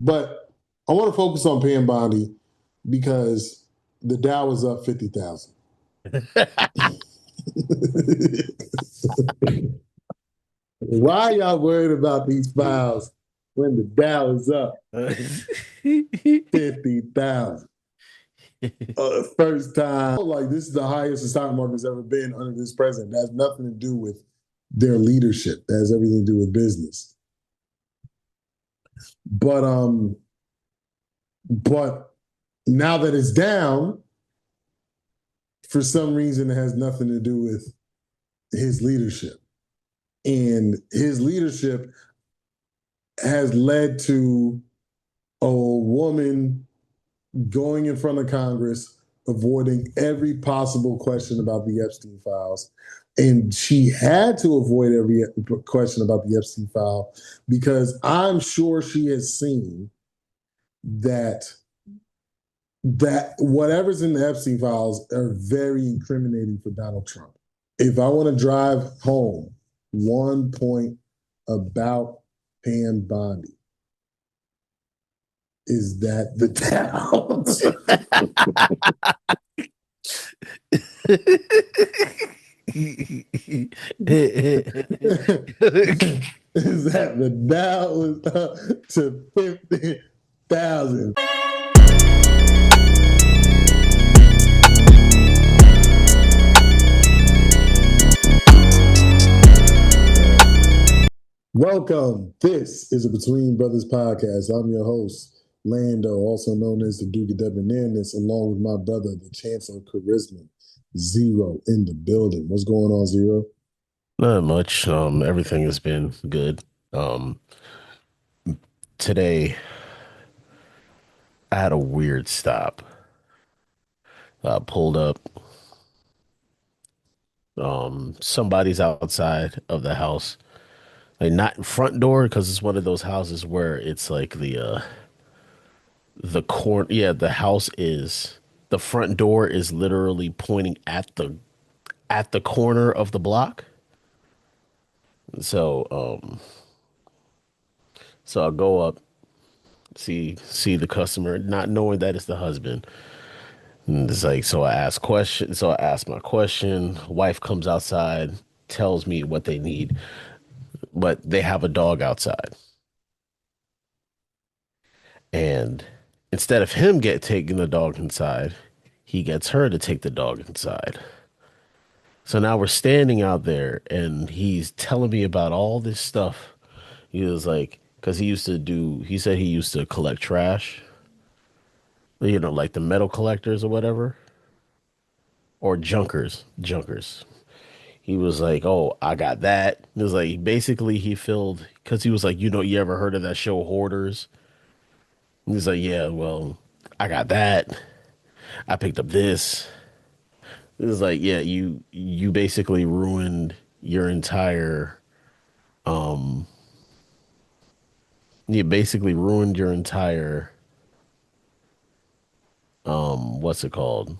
But I want to focus on Pam Bondi because the Dow is up 50,000. Why y'all worried about these files when the Dow is up 50,000? First time, like this is the highest the stock market's ever been under this president. That has nothing to do with their leadership. That has everything to do with business. But now that it's down, for some reason, it has nothing to do with his leadership. And his leadership has led to a woman going in front of Congress, avoiding every possible question about the Epstein files. And she had to avoid every question about the Epstein file because I'm sure she has seen that whatever's in the Epstein files are very incriminating for Donald Trump. If I want to drive home one point about Pam Bondi, is that the talent? Is that the Dow was up to 50,000? Welcome. This is a Between Brothers podcast. I'm your host, Lando, also known as the Duke of Debonairness, along with my brother, the Chancellor of Charisma, Zero, in the building. What's going on, Zero? Not much. Everything has been good. Um, Today I had a weird stop. Pulled up. Somebody's outside of the house, like not in front door because it's one of those houses where it's like the corner. Yeah, the house is the front door is literally pointing at the corner of the block. So so I'll go up, see the customer, not knowing that it's the husband. And it's like, so I ask questions. So I ask my question. Wife comes outside, tells me what they need, but they have a dog outside. And instead of him taking the dog inside, he gets her to take the dog inside. So now we're standing out there and he's telling me about all this stuff. He was like, because he said he used to collect trash, like the metal collectors or whatever, or junkers. He was like, "Oh, I got that." It was like basically he filled because he was like, you ever heard of that show Hoarders? He's like, "Yeah, well, I got that. I picked up this." It was like, "Yeah, you basically ruined your entire um you basically ruined your entire what's it called?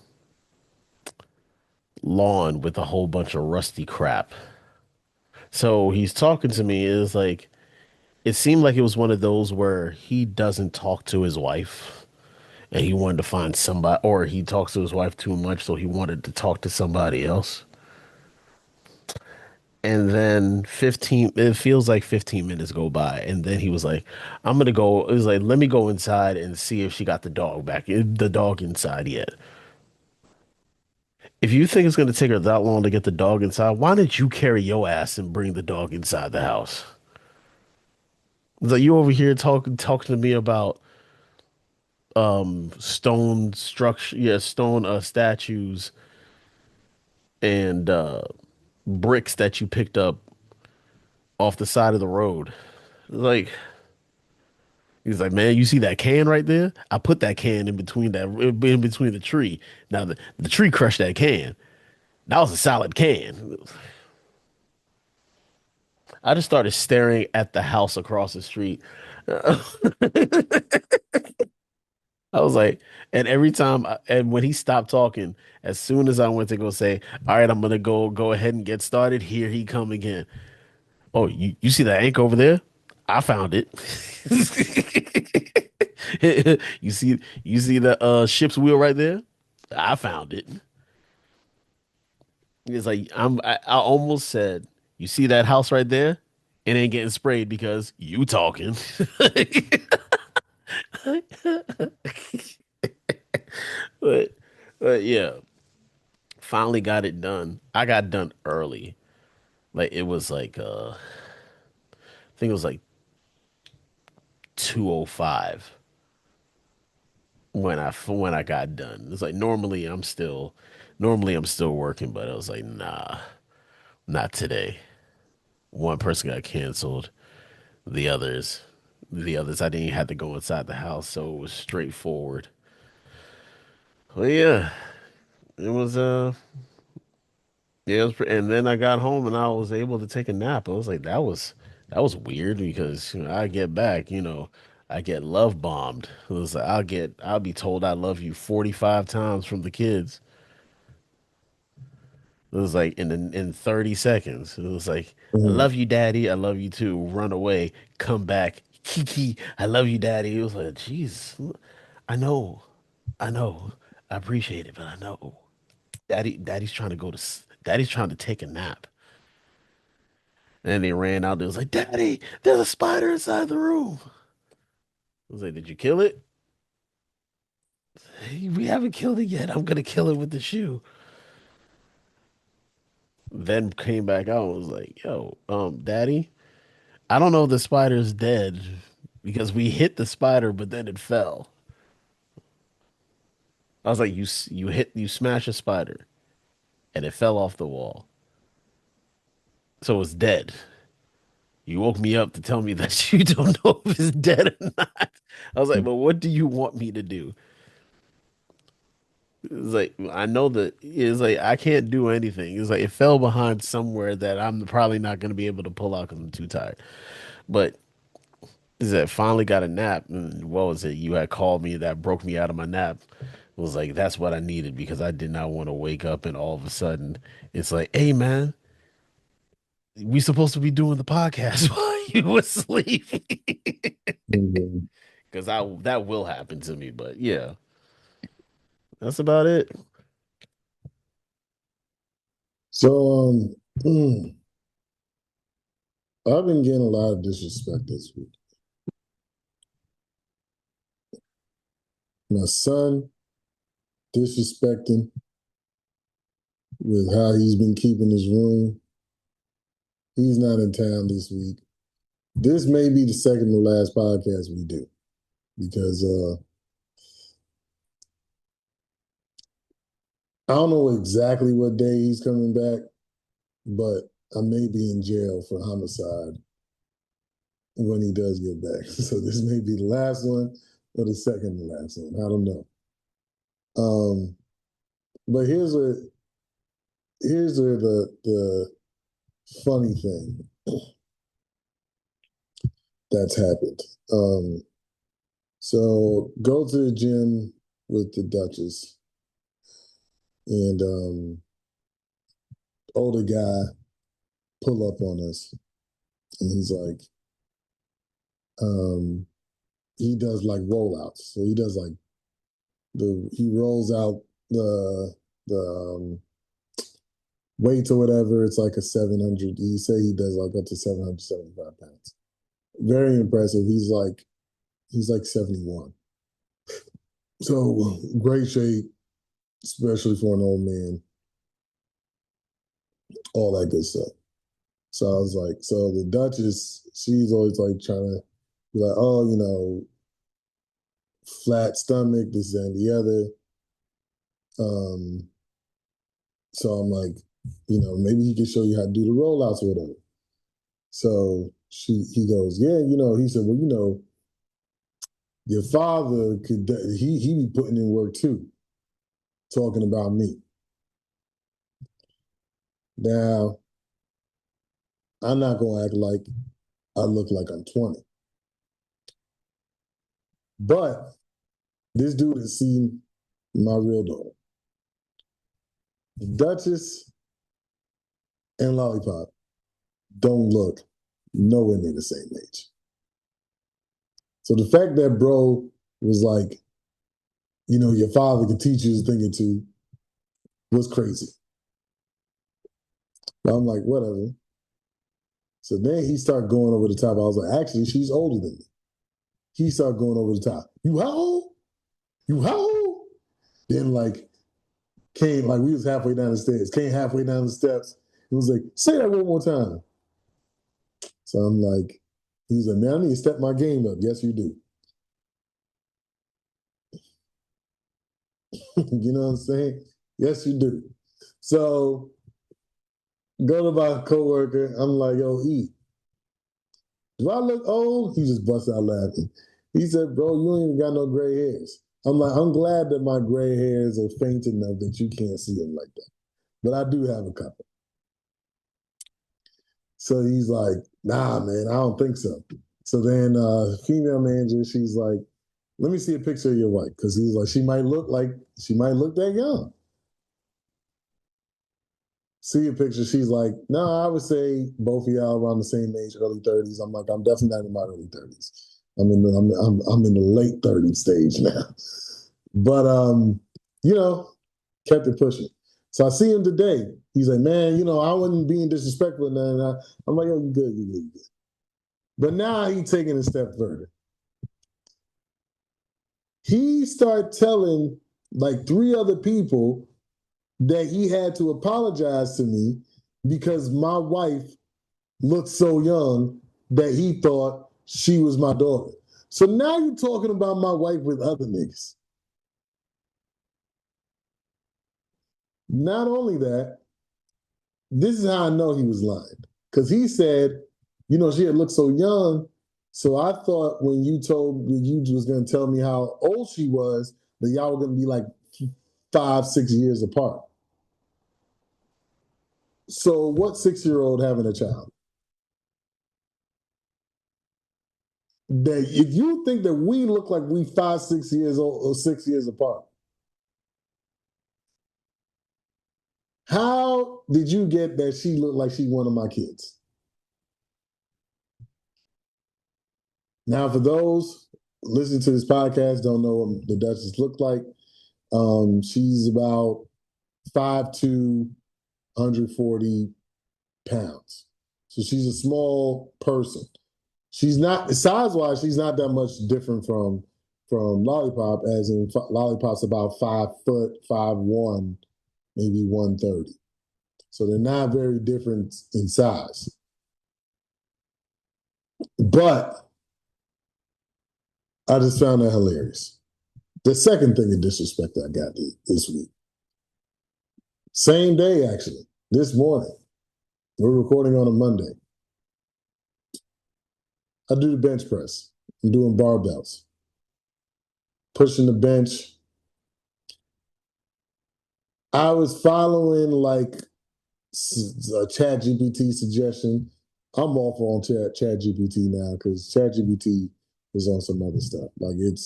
Lawn with a whole bunch of rusty crap." So he's talking to me. Is like it seemed like it was one of those where he doesn't talk to his wife and he wanted to find somebody, or he talks to his wife too much, so he wanted to talk to somebody else. And then it feels like 15 minutes go by, and then he was like, "I'm gonna go." It was like, "Let me go inside and see if she got the dog inside yet." If you think it's gonna take her that long to get the dog inside, why didn't you carry your ass and bring the dog inside the house? It's like you over here talking to me about stone structure, yeah, stone statues and bricks that you picked up off the side of the road. Like he's like, man, you see that can right there? I put that can in between the tree. Now the tree crushed that can. That was a solid can. I just started staring at the house across the street. I was like, and and when he stopped talking, as soon as I went to go say, "All right, I'm gonna go ahead and get started," here he come again. Oh, you see that ink over there? I found it. You see the ship's wheel right there? I found it. It's like I almost said, you see that house right there? It ain't getting sprayed because you talking. But but yeah, finally got it done. I got done early. Like it was like I think it was like 2:05 when I got done. It's like normally I'm still working, but I was like, nah, not today. One person got canceled. The others, the others, I didn't have to go inside the house, so it was straightforward. Well, yeah, it was yeah, and then I got home and I was able to take a nap. I was like, that was weird because I get back, I get love bombed. It was like I'll be told I love you 45 times from the kids. It was like in 30 seconds. It was like, I Mhm. love you, daddy. I love you too. Run away, come back. Kiki, I love you, daddy. It was like, jeez, I know, I know. I appreciate it, but I know. Daddy's trying to take a nap. And then they ran out there. It was like, Daddy, there's a spider inside the room. I was like, did you kill it? "Hey, we haven't killed it yet. I'm gonna kill it with the shoe. Then came back out and was like, yo, daddy, I don't know if the spider's dead because we hit the spider, but then it fell. I was like, you smashed a spider and it fell off the wall. So it's dead. You woke me up to tell me that you don't know if it's dead or not. I was like, but what do you want me to do? It's like I know that it's like I can't do anything. It's like it fell behind somewhere that I'm probably not going to be able to pull out because I'm too tired. But is that finally got a nap? And what was it? You had called me that broke me out of my nap. It was like that's what I needed because I did not want to wake up and all of a sudden it's like, hey man, we supposed to be doing the podcast while you asleep. Mhm. Because I that will happen to me. But yeah, that's about it. So I've been getting a lot of disrespect this week. My son disrespecting with how he's been keeping his room. He's not in town this week. This may be the second to last podcast we do because I don't know exactly what day he's coming back, but I may be in jail for homicide when he does get back. So this may be the last one or the second to last one. I don't know. Um, but here's the funny thing that's happened. Um, so go to the gym with the Duchess and older guy pull up on us and he's like, um, he does like rollouts. So he does like he rolls out the weights or whatever. It's like a 700. He say he does like up to 775 pounds. Very impressive. He's like 71. So great shape, especially for an old man, all that good stuff. So I was like, so the Duchess, she's always like trying to be like, oh, flat stomach, this and the other. So I'm like, maybe he can show you how to do the rollouts or whatever. So he goes, yeah, he said, well, your father he be putting in work too, talking about me. Now, I'm not gonna act like I look like I'm 20. But this dude has seen my real daughter. Duchess and Lollipop don't look nowhere near the same age. So the fact that bro was like, your father could teach you a thing or two was crazy. But I'm like, whatever. So then he started going over the top. I was like, actually, she's older than me. He started going over the top. You how old? You how old? Then came we was halfway down the stairs. Came halfway down the steps. It was like, say that one more time. So I'm like, he's like, man, I need to step my game up. Yes, you do. You know what I'm saying? Yes, you do. So go to my coworker. I'm like, yo, E, do I look old? He just busts out laughing. He said, bro, you ain't even got no gray hairs. I'm like, I'm glad that my gray hairs are faint enough that you can't see them like that. But I do have a couple. So he's like, nah, man, I don't think so. So then female manager, she's like, let me see a picture of your wife. Because he's like, she might look that young. See a picture. She's like, no, I would say both of y'all around the same age, early 30s. I'm like, I'm definitely not in my early 30s. I'm in the late 30s stage now. But kept it pushing. So I see him today. He's like, man, I wasn't being disrespectful. And I'm like, oh, you good, you good, you good. But now he's taking a step further. He started telling like 3 other people that he had to apologize to me because my wife looked so young that he thought she was my daughter. So now you're talking about my wife with other niggas. Not only that, this is how I know he was lying. Because he said, she had looked so young. So I thought when you was going to tell me how old she was, that y'all were going to be like 5, 6 years apart. So what 6-year-old having a child? That if you think that we look like we 5, 6 years old or 6 years apart, how did you get that she looked like she one of my kids? Now, for those listening to this podcast, don't know what the Duchess looked like. She's about 5'2", 140 pounds. So she's a small person. She's not size-wise, she's not that much different from Lollipop, as in Lollipop's about 5 foot, 5'1", maybe 130. So they're not very different in size. But I just found that hilarious. The second thing of disrespect I got this week. Same day, actually, this morning. We're recording on a Monday. I do the bench press. I'm doing barbells. Pushing the bench. I was following like a ChatGPT suggestion. I'm off on ChatGPT now because ChatGPT is on some other stuff. Like it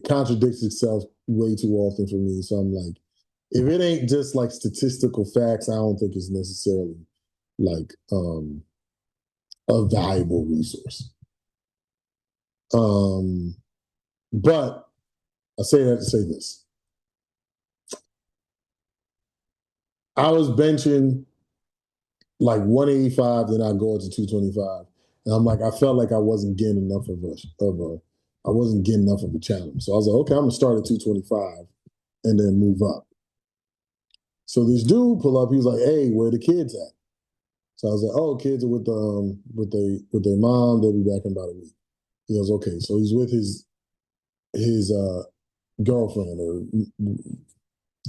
contradicts itself way too often for me. So I'm like, if it ain't just like statistical facts, I don't think it's necessarily like a valuable resource. But I say that to say this. I was benching like 185, then I go up to 225. And I'm like, I felt like I wasn't getting enough I wasn't getting enough of a challenge. So I was like, okay, I'm gonna start at 225 and then move up. So this dude pull up, he was like, hey, where the kids at? So I was like, oh, kids are with their mom, they'll be back in about a week. He goes, okay. So he's with his girlfriend or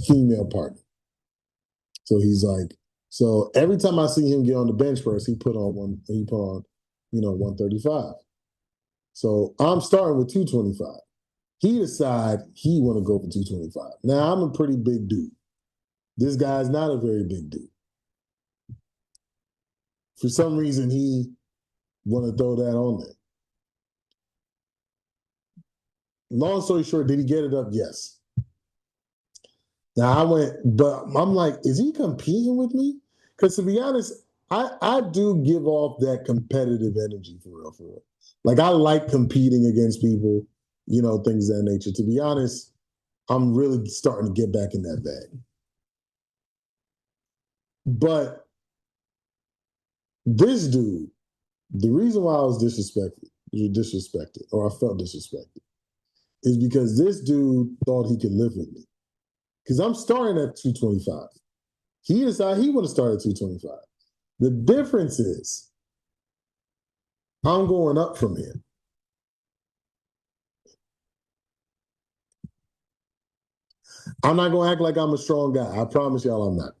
female partner. So he's like, so every time I see him get on the bench press, he put on 135. So I'm starting with 225. He decide he want to go for 225. Now I'm a pretty big dude. This guy's not a very big dude. For some reason, he want to throw that on there. Long story short, did he get it up? Yes. Now I went, but I'm like, is he competing with me? Because to be honest, I do give off that competitive energy for real, for real. Like I like competing against people. things of that nature. To be honest, I'm really starting to get back in that bag. But this dude, the reason why I was disrespected, or I felt disrespected, is because this dude thought he could live with me. Because I'm starting at 225. He decided he want to start at 225. The difference is I'm going up from here. I'm not going to act like I'm a strong guy. I promise y'all I'm not.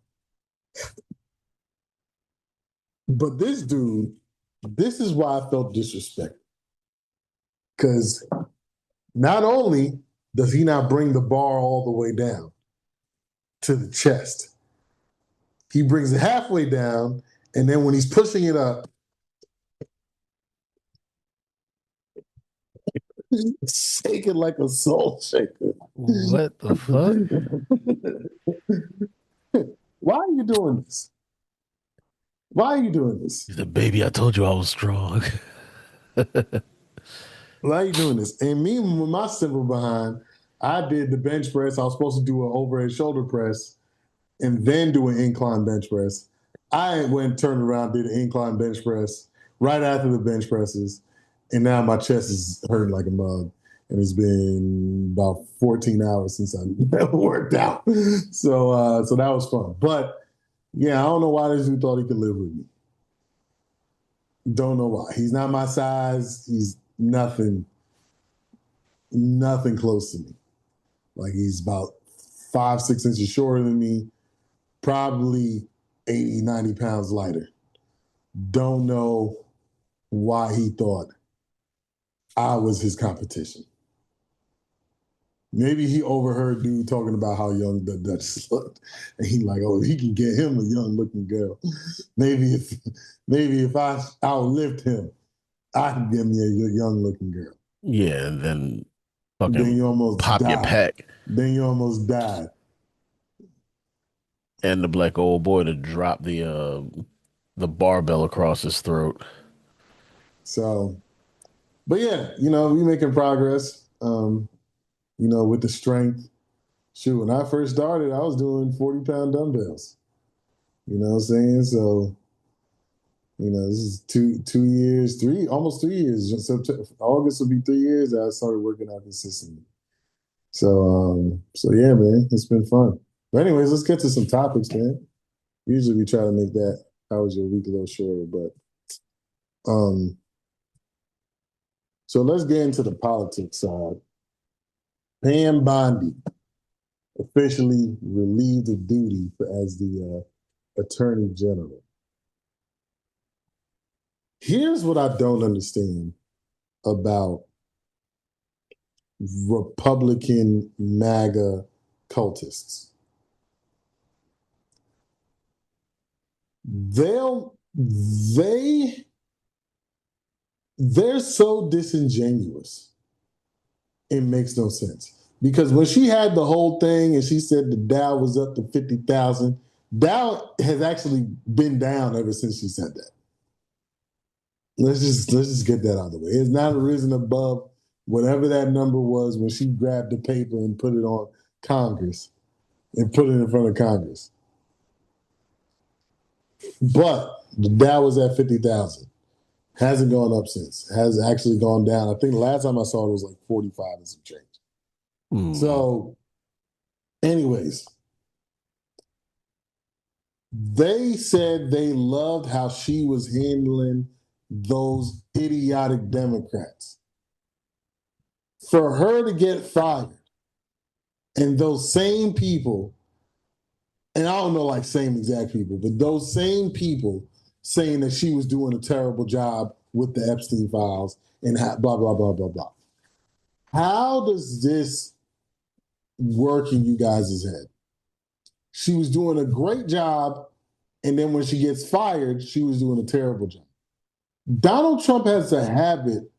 But this dude, this is why I felt disrespected. Because not only does he not bring the bar all the way down to the chest, he brings it halfway down, and then when he's pushing it up, shake it like a salt shaker. What the fuck? Why are you doing this? Why are you doing this? He said, "Baby, I told you I was strong." Why are you doing this? And me, with my simple behind, I did the bench press. I was supposed to do an overhead shoulder press and then do an incline bench press. I went, turned around, did an incline bench press right after the bench presses. And now my chest is hurting like a mug. And it's been about 14 hours since I worked out. So that was fun. But yeah, I don't know why this dude thought he could live with me. Don't know why. He's not my size. He's nothing close to me. Like he's about 5, 6 inches shorter than me, probably 80, 90 pounds lighter. Don't know why he thought I was his competition. Maybe he overheard dude talking about how young the Dutch looked, and he like, oh, he can get him a young looking girl. Maybe if I outlift him, I can get me a young looking girl. Yeah, and then Then fucking you almost pop your died. pack Then you almost died. and the black old boy to drop the barbell across his throat. So, but yeah, we making progress. With the strength. Shoot, when I first started, I was doing 40-pound dumbbells. You know what I'm saying? So, this is 2 years, almost 3 years. August will be 3 years that I started working out consistently. So yeah, man, it's been fun. But anyways, let's get to some topics, man. Usually we try to make that how was your week a little shorter, but so let's get into the politics side. Pam Bondi officially relieved of duty as the Attorney General. Here's what I don't understand about Republican MAGA cultists. They'll they they're so disingenuous. It makes no sense. Because when she had the whole thing and she said the Dow was up to 50,000, Dow has actually been down ever since she said that. Let's just get that out of the way. It's not risen above whatever that number was when she grabbed the paper and put it on Congress and put it in front of Congress. But the Dow was at 50,000. Hasn't gone up since. Has actually gone down. I think the last time I saw it was like 45 and some change. So, anyways, they said they loved how she was handling those idiotic Democrats. For her to get fired, and those same people, and I don't know like same exact people, but those same people saying that she was doing a terrible job with the Epstein files and blah, blah, blah, blah, blah. How does this work in you guys' head? She was doing a great job, and then when she gets fired, she was doing a terrible job. Donald Trump has a habit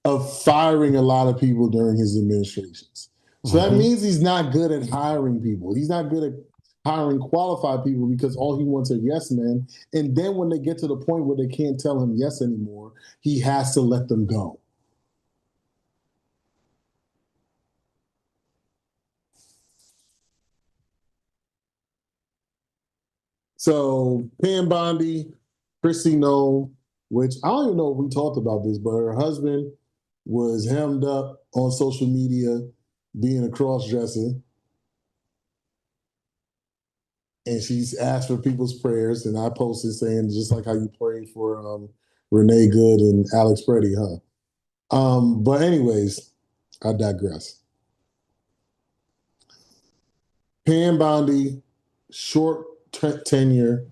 of firing a lot of people during his administrations. So that means he's not good at hiring people. He's not good at hiring qualified people because all he wants are yes men. And then when they get to the point where they can't tell him yes anymore, he has to let them go. So Pam Bondi, Chrissy Noel, which I don't even know if we talked about this, but her husband was hemmed up on social media being a cross dresser, and she's asked for people's prayers. And I posted saying just like how you prayed for Renee Good and Alex Preddy, huh? But anyways, I digress. Pam Bondi, short tenure.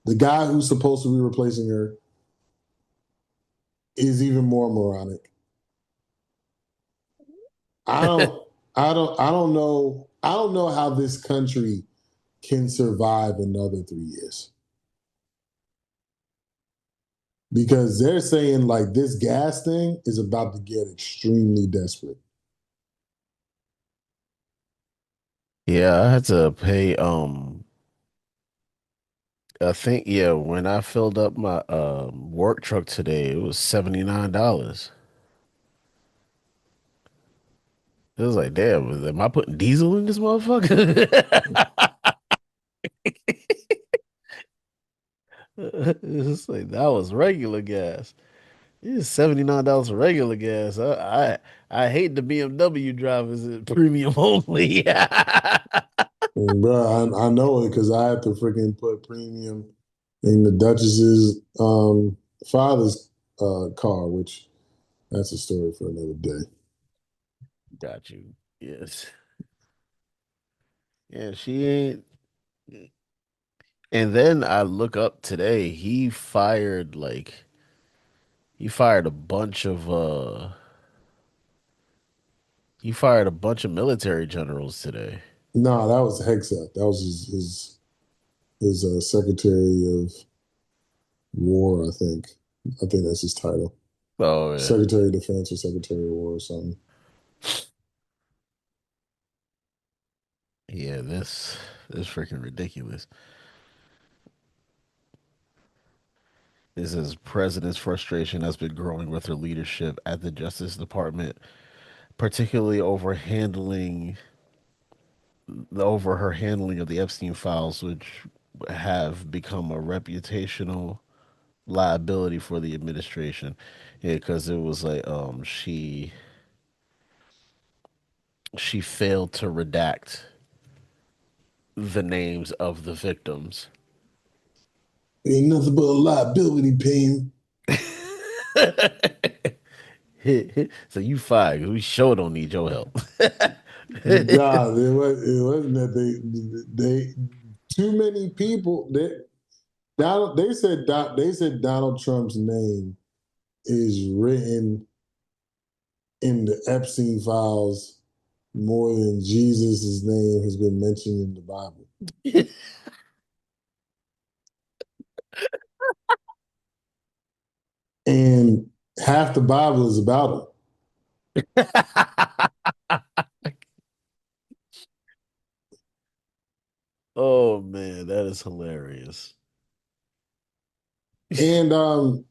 The guy who's supposed to be replacing her is even more moronic. I don't, I don't know. I don't know how this country can survive another 3 years because they're saying like this gas thing is about to get extremely desperate. Yeah, I had to pay I think yeah, when I filled up my work truck today, it was $79. It was like, damn, am I putting diesel in this motherfucker? It's like that was regular gas. It's $79 for regular gas. I hate the BMW drivers at premium only. And bro, I know it because I have to freaking put premium in the Duchess's father's car, which that's a story for another day. Got you. Yes. Yeah, she ain't. And then I look up today, he fired a bunch of he fired a bunch of military generals today. No, that was Hegseth. That was his Secretary of War, I think. I think that's his title. Oh yeah. Secretary of Defense or Secretary of War or something. Yeah, this freaking ridiculous. This is president's frustration has been growing with her leadership at the Justice Department, particularly over her handling of the Epstein files, which have become a reputational liability for the administration. Yeah, because it was like she failed to redact the names of the victims. Ain't nothing but a liability, Pam. So you fired 'cause we sure don't need your help. God, it wasn't that they too many people. They said Donald Trump's name is written in the Epstein files more than Jesus' name has been mentioned in the Bible. And half the Bible is about him. Oh man, that is hilarious. And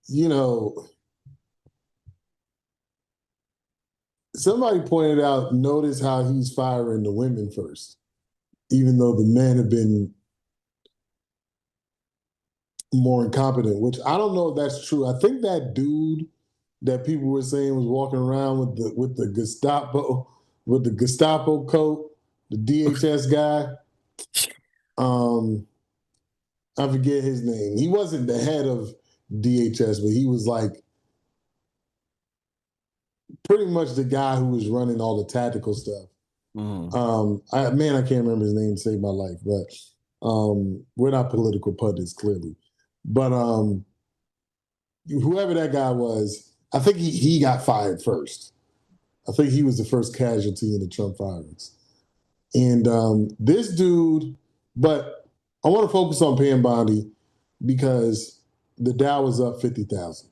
you know, somebody pointed out, notice how he's firing the women first, even though the men have been more incompetent, which I don't know if that's true. I think that dude that people were saying was walking around with the Gestapo coat, the DHS guy. Um, I forget his name. He wasn't the head of DHS, but he was like pretty much the guy who was running all the tactical stuff. Mhm. I can't remember his name to save my life, but we're not political pundits, clearly. But whoever that guy was, I think he got fired first. I think he was the first casualty in the Trump firings. And this dude, but I want to focus on Pam Bondi because the Dow was up 50,000.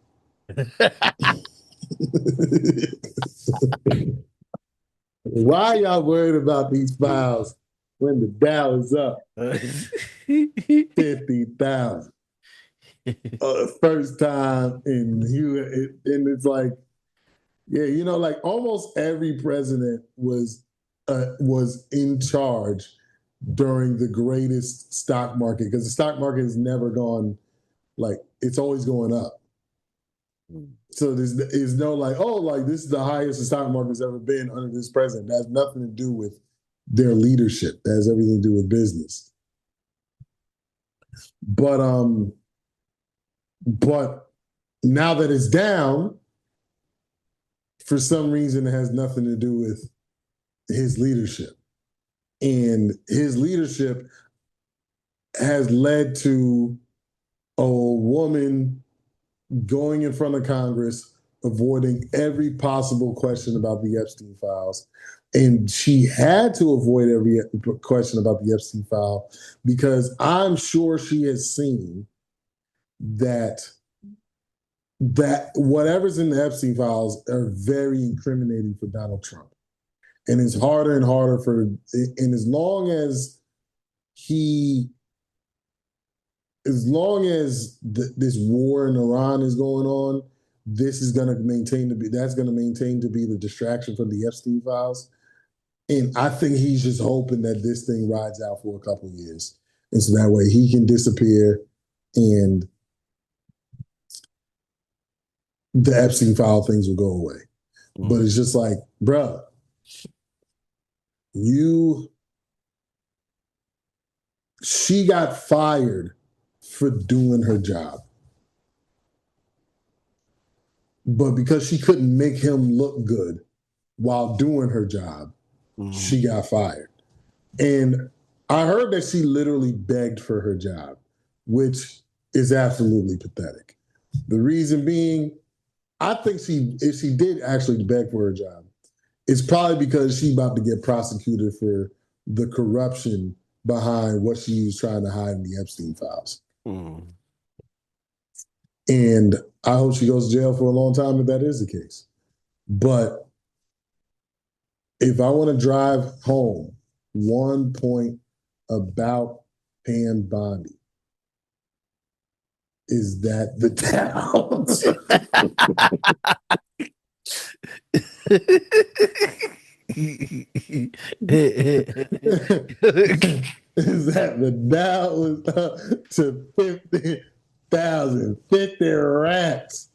Why y'all worried about these files when the Dow is up 50,000? First time and it's like, yeah, like almost every president was in charge during the greatest stock market, because the stock market has never gone like, it's always going up. So there's no like, oh, like this is the highest the stock market's ever been under this president. That has nothing to do with their leadership. That has everything to do with business. But now that it's down, for some reason it has nothing to do with his leadership. And his leadership has led to a woman going in front of Congress, avoiding every possible question about the Epstein files. And she had to avoid every question about the Epstein file because I'm sure she has seen that whatever's in the Epstein files are very incriminating for Donald Trump. And it's harder and harder and as long as this war in Iran is going on, this is going to maintain to be the distraction from the Epstein files. And I think he's just hoping that this thing rides out for a couple of years. And so that way he can disappear and the Epstein file things will go away. But it's just like, bro, she got fired for doing her job. But because she couldn't make him look good while doing her job, she got fired. And I heard that she literally begged for her job, which is absolutely pathetic. The reason being, I think if she did actually beg for her job, it's probably because she's about to get prosecuted for the corruption behind what she was trying to hide in the Epstein files. And I hope she goes to jail for a long time if that is the case. But if I want to drive home, one point about Pam Bondi is that the Downs is that the Dow was up to 50,000, 50 racks.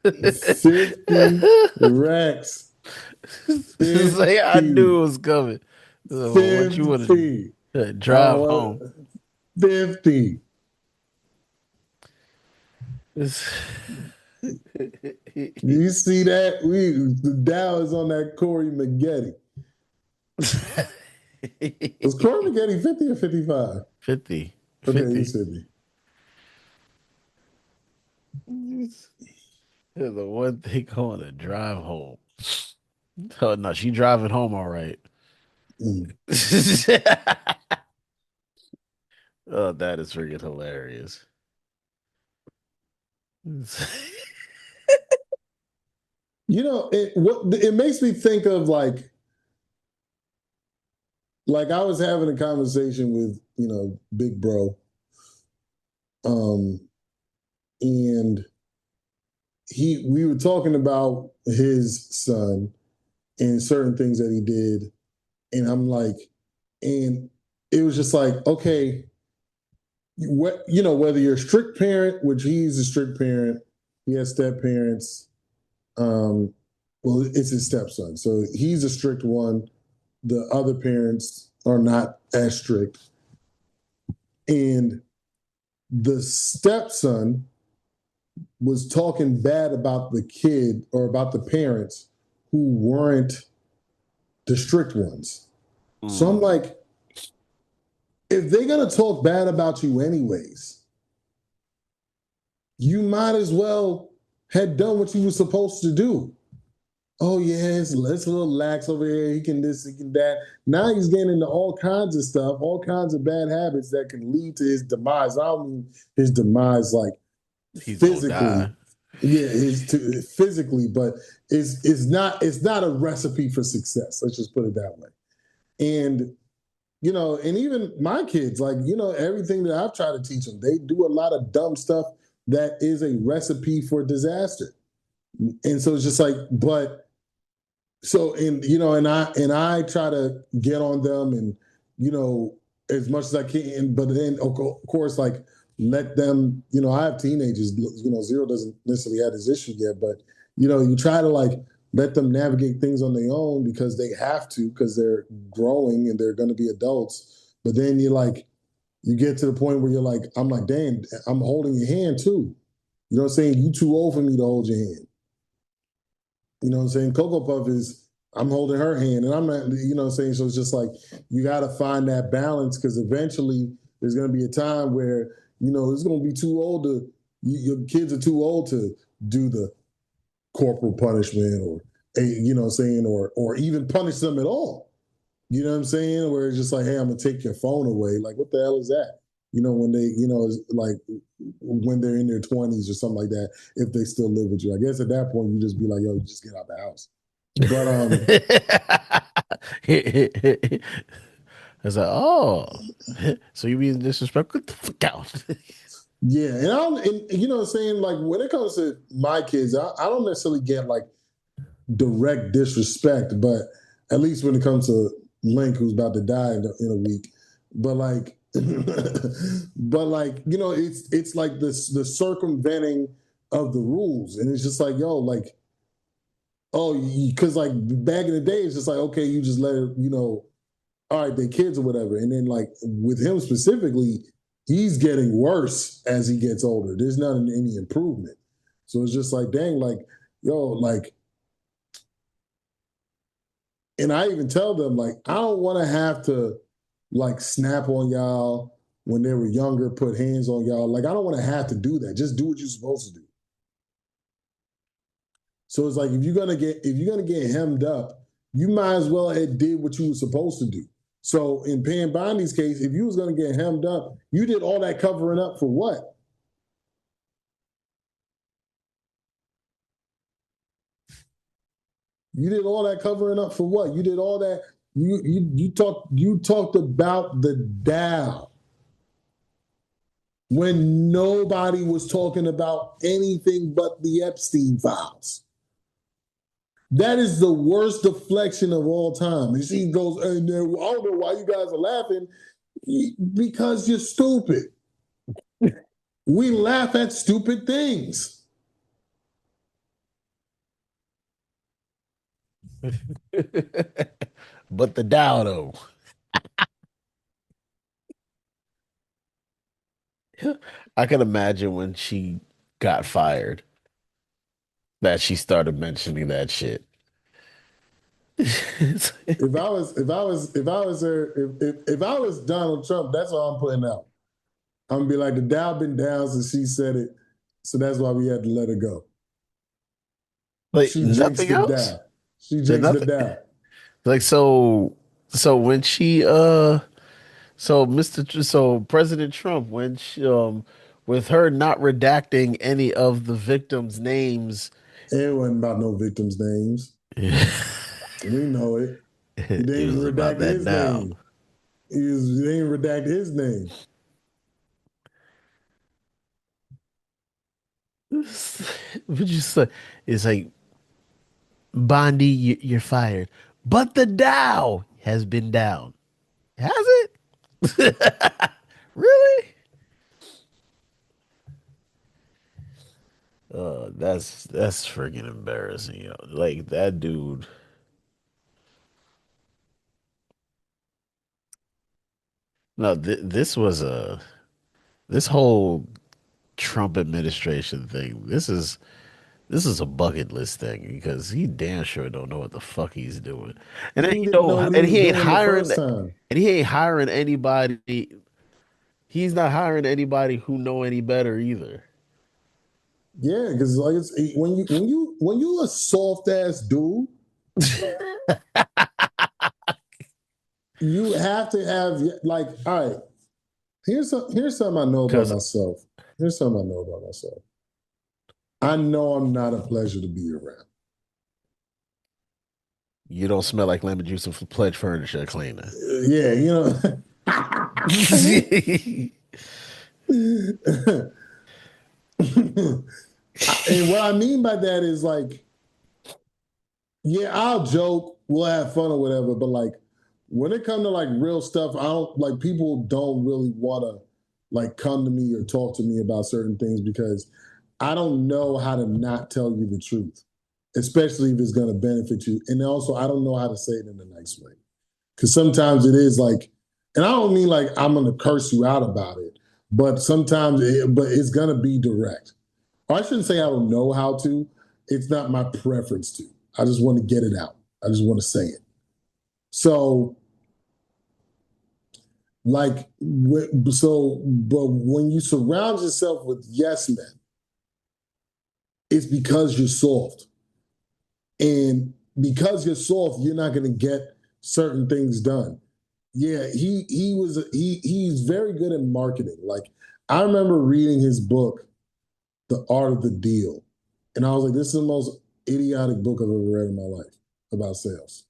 50 racks. 50. Like, I knew it was coming. What you want to drive home? 50. You see that? The Dow is on that Corey Maggette. Was Corey Maggette 50 or 55? 50. Okay, 50. you said me. The one thing I want to drive home. Oh no, she driving home all right. Oh, that is freaking hilarious. It makes me think of like I was having a conversation with Big Bro, and we were talking about his son and certain things that he did, and I'm like, and it was just like, okay, whether you're a strict parent, which he's a strict parent, he has step parents. Well, it's his stepson, so he's a strict one. The other parents are not as strict. And the stepson was talking bad about the kid or about the parents who weren't the strict ones. So I'm like, if they're going to talk bad about you anyways, you might as well have done what you were supposed to do. Oh, yes, let's a little lax over here. He can this, he can that. Now he's getting into all kinds of stuff, all kinds of bad habits that can lead to his demise. I don't mean his demise like He's physically. Yeah, physically, but it's not a recipe for success. Let's just put it that way. And and even my kids, like everything that I've tried to teach them, they do a lot of dumb stuff that is a recipe for disaster. And so it's just like, and I try to get on them and you know, as much as I can. But then, of course, like let them, I have teenagers, Zero doesn't necessarily have this issue yet, but, you try to like let them navigate things on their own because they have to, because they're growing and they're going to be adults. But then you get to the point where you're like, I'm like, damn, I'm holding your hand too. You know what I'm saying? You too old for me to hold your hand. You know what I'm saying? Cocoa Puff is, I'm holding her hand and I'm not, what I'm saying? So it's just like, you got to find that balance because eventually there's going to be a time where, it's going to be too old to, your kids are too old to do the corporal punishment or, what I'm saying? Or even punish them at all. You know what I'm saying? Where it's just like, hey, I'm going to take your phone away. Like, what the hell is that? When they, like when they're in their 20s or something like that, if they still live with you. I guess at that point, you just be like, yo, you just get out the house. But It's like, oh, so you being disrespectful? Get the fuck out. yeah, and you know what I'm saying? Like when it comes to my kids, I don't necessarily get like direct disrespect, but at least when it comes to Link, who's about to die in a week, but like, but like, it's like the circumventing of the rules, and it's just like, yo, like, oh, because like back in the day, it's just like, okay, you just let it, all right, they kids or whatever, and then like with him specifically, he's getting worse as he gets older. There's not any improvement, so it's just like, dang, like, yo, like. And I even tell them like I don't want to have to like snap on y'all when they were younger, put hands on y'all. Like I don't want to have to do that. Just do what you're supposed to do. So it's like if you're gonna get hemmed up, you might as well have did what you were supposed to do. So in Pam Bondi's case, if you was gonna get hemmed up, you did all that covering up for what? You did all that covering up for what? You did all that. You talked about the Dow when nobody was talking about anything but the Epstein files. That is the worst deflection of all time. And she goes, and I don't know why you guys are laughing. Because you're stupid. We laugh at stupid things. But the Dow, though, I can imagine when she got fired that she started mentioning that shit. If I was her, if I was Donald Trump, that's all I'm putting out. I'm gonna be like, the Dow been down since she said it, so that's why we had to let her go. Like She drinks nothing the else. Dow. She Said drinks the nothing. Dow. Like so when she so Mr. So President Trump when she, with her not redacting any of the victims' names. It wasn't about no victims' names. We know it. He It didn't even was about redact that his now. name. He didn't redact his name. But just like it's like Bondi, you're fired, but the Dow has been down. Has it? Really? That's freaking embarrassing, yo. Like that dude. No, this was a this whole Trump administration thing. This is a bucket list thing because he damn sure don't know what the fuck he's doing. And then He didn't know what he and was he ain't doing the hiring first time. and he ain't hiring anybody. He's not hiring anybody who know any better either. Yeah, because like when you a soft ass dude, you have to have like, all right. Here's something I know about Because myself. Here's something I know about myself. I know I'm not a pleasure to be around. you don't smell like lemon juice and pledge furniture cleaner. Yeah, and what I mean by that is like, yeah, I'll joke, we'll have fun or whatever, but like when it comes to like real stuff, I don't like people don't really want to like come to me or talk to me about certain things because I don't know how to not tell you the truth, especially if it's going to benefit you. And also, I don't know how to say it in a nice way because sometimes it is like, and I don't mean like I'm going to curse you out about it, but but it's going to be direct. Or I shouldn't say I don't know how to. It's not my preference to. I just want to get it out. I just want to say it. So like, but when you surround yourself with yes men, it's because you're soft. And because you're soft, you're not going to get certain things done. Yeah, he's very good at marketing. Like I remember reading his book, The Art of the Deal, and I was like, this is the most idiotic book I've ever read in my life about sales.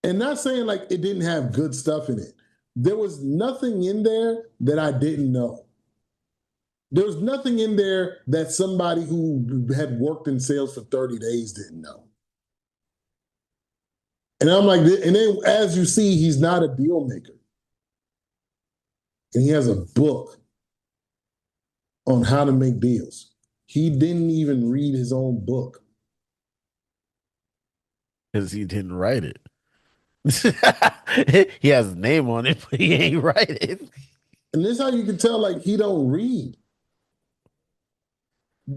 And not saying like it didn't have good stuff in it. There was nothing in there that I didn't know. There was nothing in there that somebody who had worked in sales for 30 days didn't know. And I'm like, and then as you see, he's not a deal maker. And he has a book on how to make deals. He didn't even read his own book. Because he didn't write it. He has a name on it, but he ain't write it. And this is how you can tell, like, he don't read.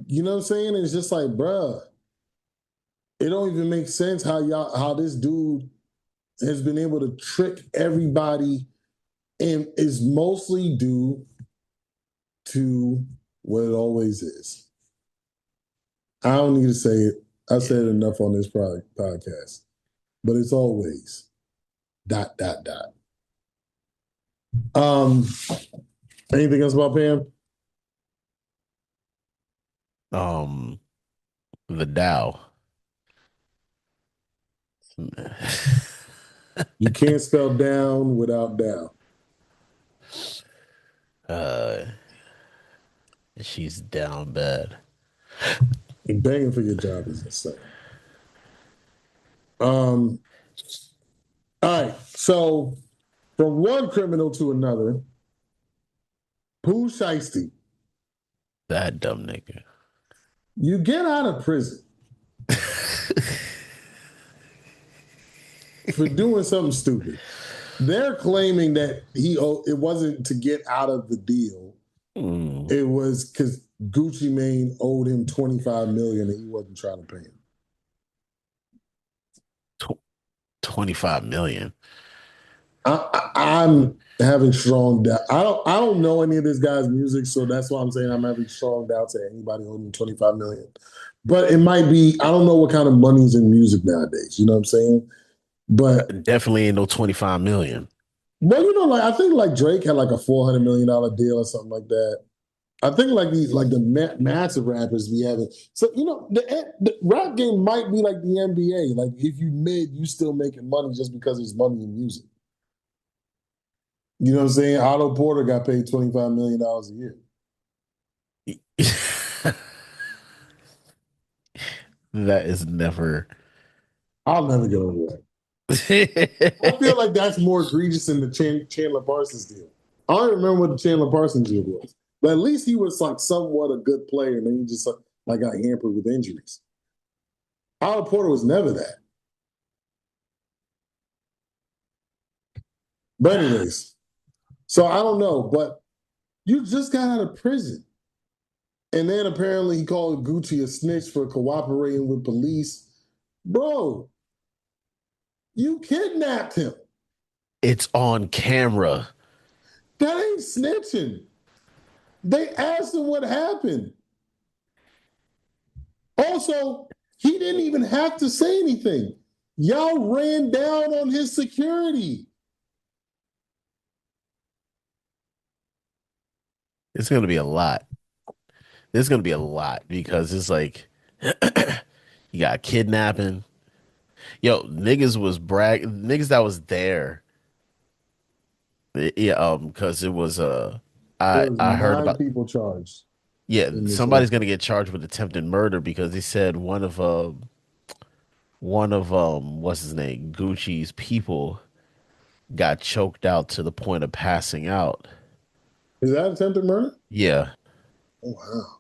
You know what I'm saying? And it's just like, bruh, it don't even make sense how this dude has been able to trick everybody and is mostly due to what it always is. I don't need to say it. I've said it enough on this podcast, but it's always dot dot dot. Um, anything else about Pam? Um, the Dow. You can't spell down without down. uh, she's down bad. And begging for your job is insane. Um, all right. So from one criminal to another, Poosheisty, That dumb nigga. you get out of prison for doing something stupid. They're claiming that it wasn't to get out of the deal. It was because Gucci Mane owed him 25 million and he wasn't trying to pay him. 25 million. I'm having strong doubt. I don't know any of this guy's music, so that's why I'm saying I'm having strong doubts that anybody owed him 25 million. But it might be, I don't know what kind of money's in music nowadays. You know what I'm saying? But Definitely ain't no 25 million. well, you know, like I think like Drake had like a $400 million deal or something like that. I think like these like the massive rappers be having. So you know the rap game might be like the NBA. Like if you mid, you still making money just because there's money in music. You know what I'm saying? Otto Porter got paid $25 million a year. That is never. I'll never get over that. I feel like that's more egregious than the Chandler Parsons deal. I don't remember what the Chandler Parsons deal was, but at least he was like somewhat a good player, and then he just like got hampered with injuries. Otto Porter was never that. But anyways, so I don't know, but you just got out of prison. And then apparently he called Gucci a snitch for cooperating with police. Bro, you kidnapped him. It's on camera. That ain't snitching. They asked him what happened. Also, he didn't even have to say anything. Y'all ran down on his security. It's gonna be a lot. There's gonna be a lot because it's like you got kidnapping. Yo, niggas was niggas that was there. Yeah, because it was There was I heard 9 about people charged yeah, in this somebody's whole. gonna get charged with attempted murder because they said one of one of what's his name, Gucci's people got choked out to the point of passing out. Is that attempted murder? Yeah, Oh wow.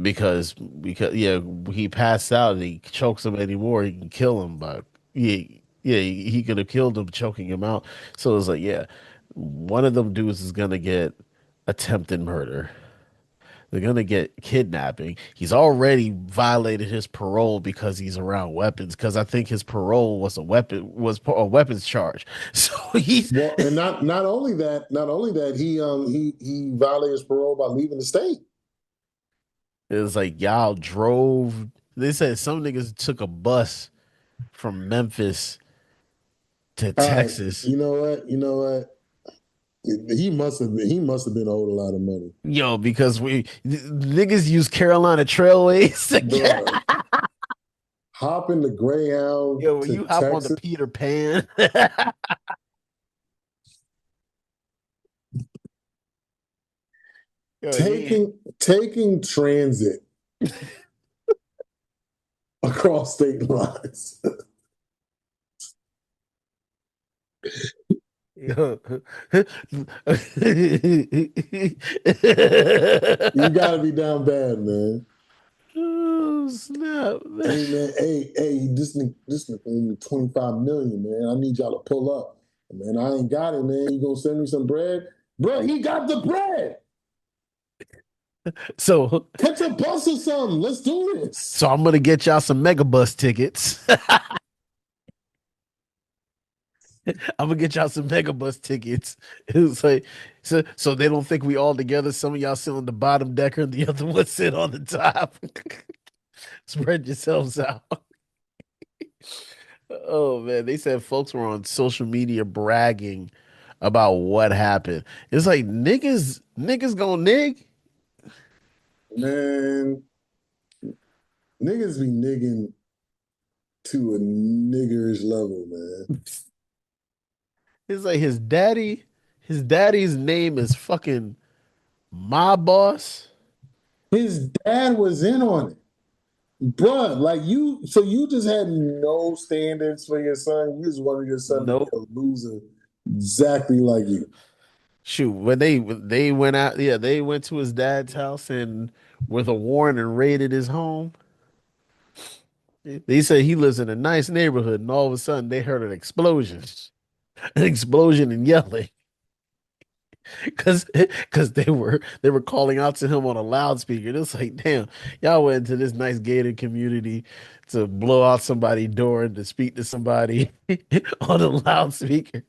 because yeah, he passed out and he chokes him anymore, he can kill him. But yeah, yeah, he could have killed him choking him out. So it's like, yeah, one of them dudes is gonna get attempted murder. They're gonna get kidnapping. He's already violated his parole because he's around weapons. Because I think his parole was a weapons charge. So he's Well, and not only that, he violated his parole by leaving the state. it was like y'all drove. They said some niggas took a bus from Memphis to All right, Texas. you know what? You know what? He must have been owed a lot of money, Yo, because we niggas use Carolina Trailways to get. bro. Hopping the Greyhound Yo, when to you hop on the Texas, Peter Pan, yo, yeah. taking transit across state lines. Yo. You got to be down bad, man. Oh, snap. Hey, man. Hey, this nigga owe me 25 million, man. I need y'all to pull up. Man, I ain't got it, man. You gonna send me some bread? Bro, he got the bread. So, Catch a bus or something. Let's do this. so I'm gonna get y'all some megabus tickets. I'm gonna get y'all some megabus tickets. It's like so they don't think we all together. Some of y'all sit on the bottom decker and the other one sit on the top. Spread yourselves out. Oh man, they said folks were on social media bragging about what happened. It's like niggas gonna nig. Man, niggas be nigging to a niggerish level, man. It's like his daddy's name is fucking my boss. His dad was in on it. Bruh, like so you just had no standards for your son. You just wanted your son to be Nope. a loser exactly like you. Shoot, when they went out, yeah, they went to his dad's house and with a warrant and raided his home. They said he lives in a nice neighborhood, and all of a sudden they heard an explosion, an explosion and yelling, because they were calling out to him on a loudspeaker. It's like, damn, y'all went into this nice gated community to blow out somebody's door and to speak to somebody on a loudspeaker.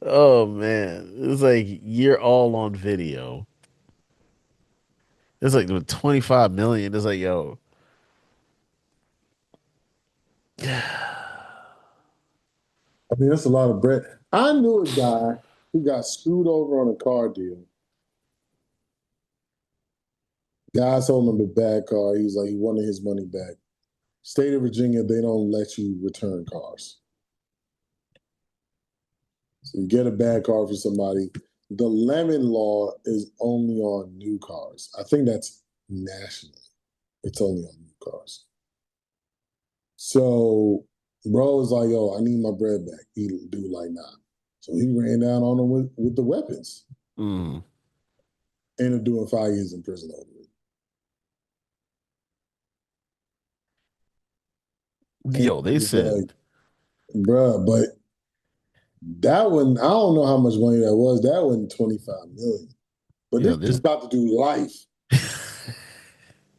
Oh man, it's like you're all on video. It's like with 25 million. It's like, yo, I mean, that's a lot of bread. I knew a guy who got screwed over on a car deal. Guy sold him a bad car. He was like, he wanted his money back. State of Virginia, they don't let you return cars. So you get a bad car for somebody. The lemon law is only on new cars. I think that's nationally. It's only on new cars. So bro was like, yo, I need my bread back. He dude like, nah. So he ran down on him with the weapons. mm. Ended up doing 5 years in prison over it. And Yo, they he was like, said, bruh, but that one, I don't know how much money that was. That wasn't 25 million. But yo, this is this, about to do life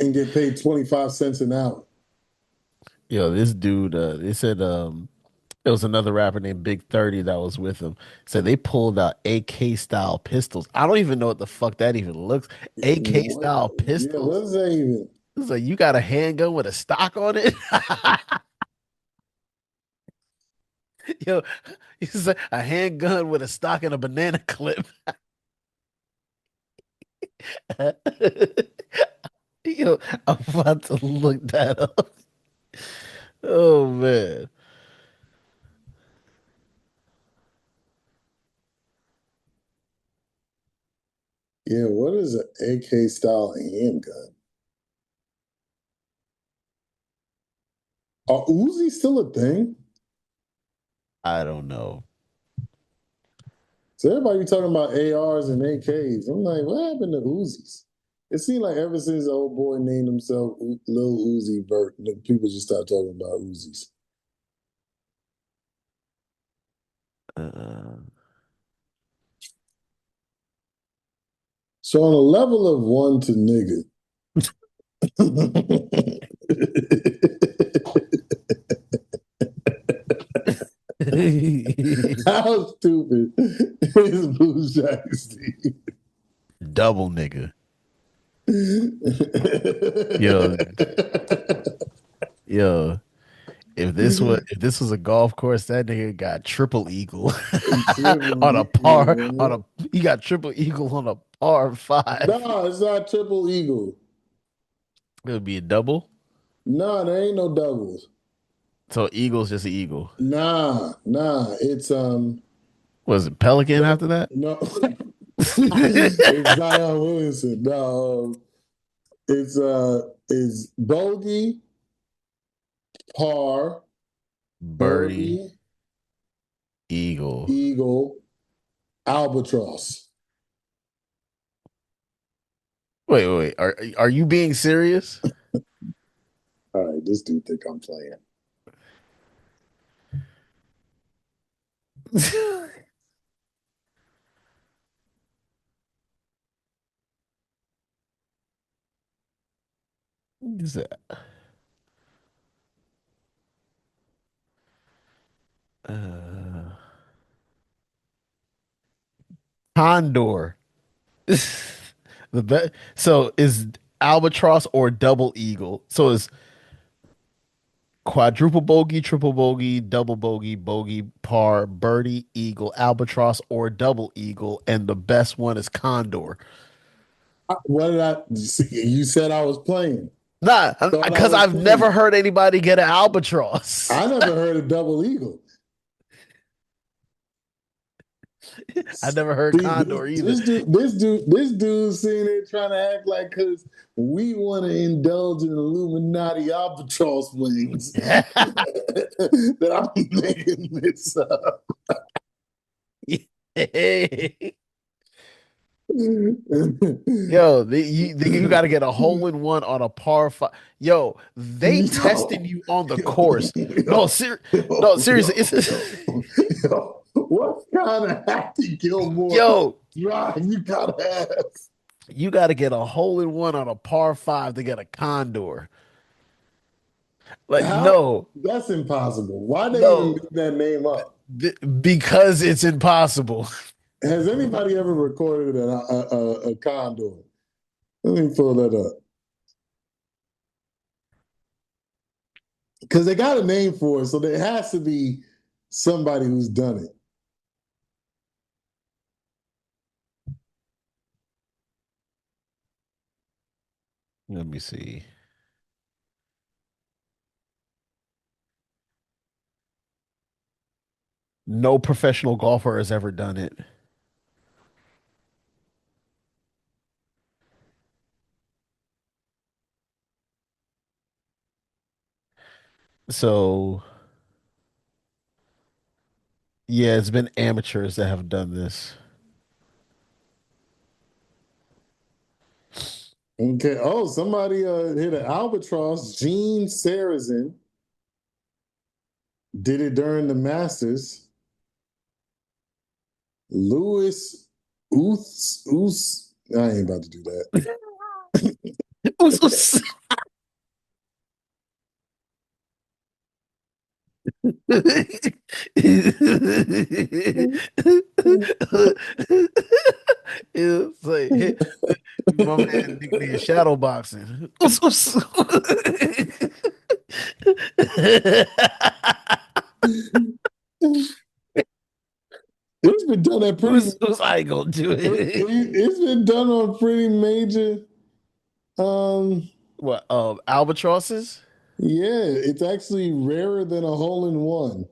and get paid 25 cents an hour. yo, this dude, they said, there was another rapper named Big 30 that was with him. Said they pulled out AK style pistols. I don't even know what the fuck that even looks. AK What? style Yeah, what pistols. is that even? It's like you got a handgun with a stock on it. Yo, he's like a handgun with a stock and a banana clip. Yo, I'm about to look that up. Oh man. Yeah, what is is an AK style handgun? Are Uzi still a thing? I don't know. So everybody be talking about ARs and AKs. I'm like, what happened to Uzis? It seemed like ever since the old boy named himself Lil Uzi Vert, people just stopped talking about Uzis. Uh, So on a level of one to nigga, how stupid is Poosheisty? double nigga. Yo, yo. If this was a golf course, that nigga got triple eagle Triple on a par on eagle. a he got triple eagle on a par five. No, it's not triple eagle. It would be a double. No, there ain't no doubles. So eagle's just an eagle. Nah. Was it Pelican after that? No, it's Zion Williamson. No, it's bogey, par, Birdie, birdie, eagle. eagle, albatross. Wait. Are you being serious? All right, this dude think I'm playing. Is that, uh, Condor. The bet. So is albatross or double eagle? So is quadruple bogey, double bogey, par, birdie, eagle, albatross, or double eagle, and the best one is condor. What did I see? You said I was playing. Nah, Thought I because was I've never playing. heard anybody get an albatross. I never heard of double eagle. I never heard See, this condor either. this dude, this dude sitting there trying to act like because we want to indulge in Illuminati albatross wings that I'm making this up. Yo, you got to get a hole in one on a par five. Yo, they testing Yo, you on the yo, course. No, yo, no, yo, seriously. yo, yo. What kind of Happy Gilmore Yo, drive you gotta have? you got to get a hole in one on a par five to get a condor. Like, How? no, That's impossible. Why they even no, make that name up? because it's impossible. Has anybody ever recorded a condor? Let me pull that up because they got a name for it, so there has to be somebody who's done it. Let me see. No professional golfer has ever done it. So, yeah, it's been amateurs that have done this. Okay. Oh, somebody hit an albatross. Gene Sarazen did it during the Masters. Lewis Oos. I ain't about to do that. It's like my man nigga shadow boxing. It's been done at pretty. Who's I gonna do it? It's been done on pretty major. Um, What? Albatrosses? yeah, it's actually rarer than a hole in one.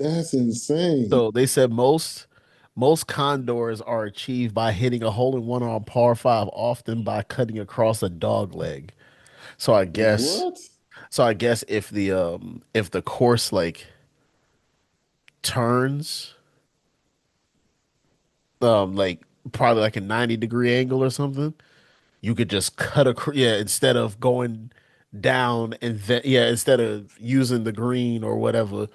That's insane. So they said most condors are achieved by hitting a hole in one on par five, often by cutting across a dog leg. So I guess What? so I guess if the course like turns like probably like a 90-degree angle or something, you could just cut across, yeah, instead of going down and then yeah, instead of using the green or whatever,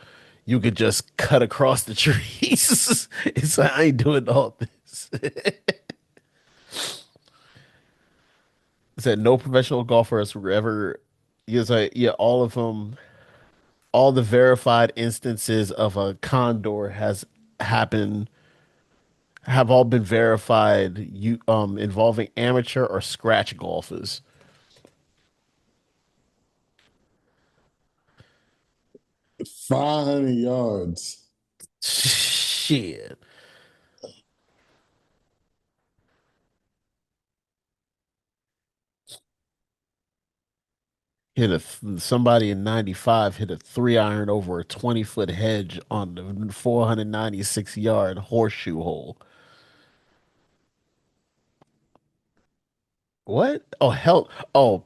you could just cut across the trees. It's like I ain't doing all this. It said no professional golfer has ever. It's like yeah, all of them, all the verified instances of a condor has happened have all been verified. You involving amateur or scratch golfers. 500 yards. Shit. Somebody in 95 hit a 3 iron over a 20-foot hedge on the 496-yard horseshoe hole. What? Oh hell! Oh,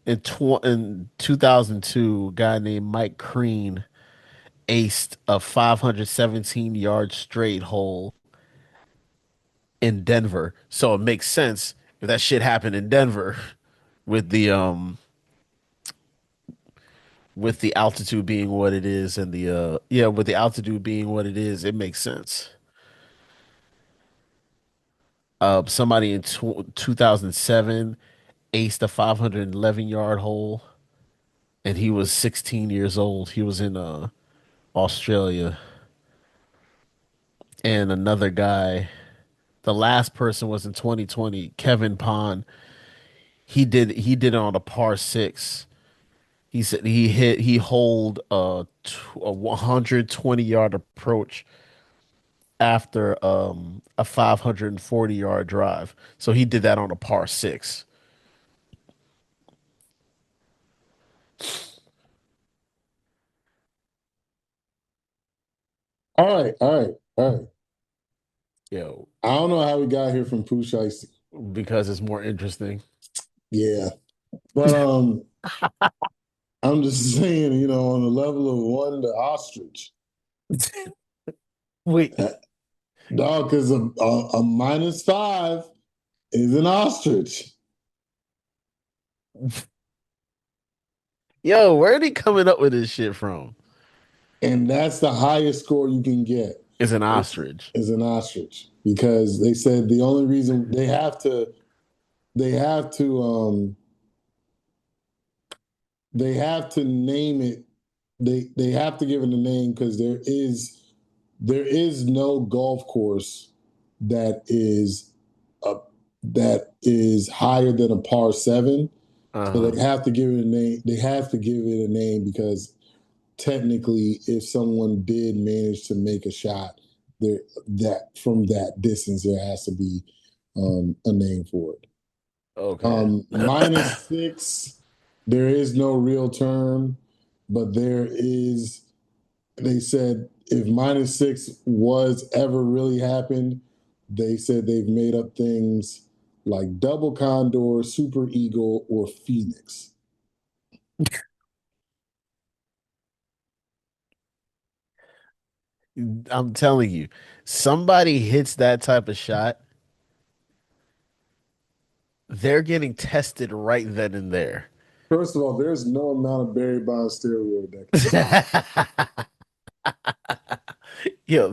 in 2002, a guy named Mike Crean aced a 517-yard straight hole in Denver. So it makes sense if that shit happened in Denver with the altitude being what it is and the yeah, with the altitude being what it is, it makes sense. Somebody in 2007 aced a 511-yard hole and he was 16 years old. He was in Australia. And another guy, the last person was in 2020, Kevin Pond. He did it on a par six. He said he holed a 120-yard approach after a 540-yard drive. So he did that on a par six. All right, all right, all right. Yo, I don't know how we got here from Poosheisty. because it's more interesting. Yeah. But I'm just saying, on the level of one to ostrich, Wait, that, dog, because a -5 is an ostrich. yo, where are they coming up with this shit from? And that's the highest score you can get It's an is, ostrich. is an ostrich. Because they said the only reason they have to they have to name it. They have to give it a name because there is no golf course that is a that is higher than a par seven. So Uh-huh. they have to give it a name. They have to give it a name because technically, if someone did manage to make a shot there that from that distance, there has to be a name for it. Okay. -6, there is no real term, but there is. They said if -6 was ever really happened, they said they've made up things like double condor, super eagle, or phoenix. I'm telling you, somebody hits that type of shot, they're getting tested right then and there. First of all, there's no amount of Barry Bonds steroid that can stop. Yo,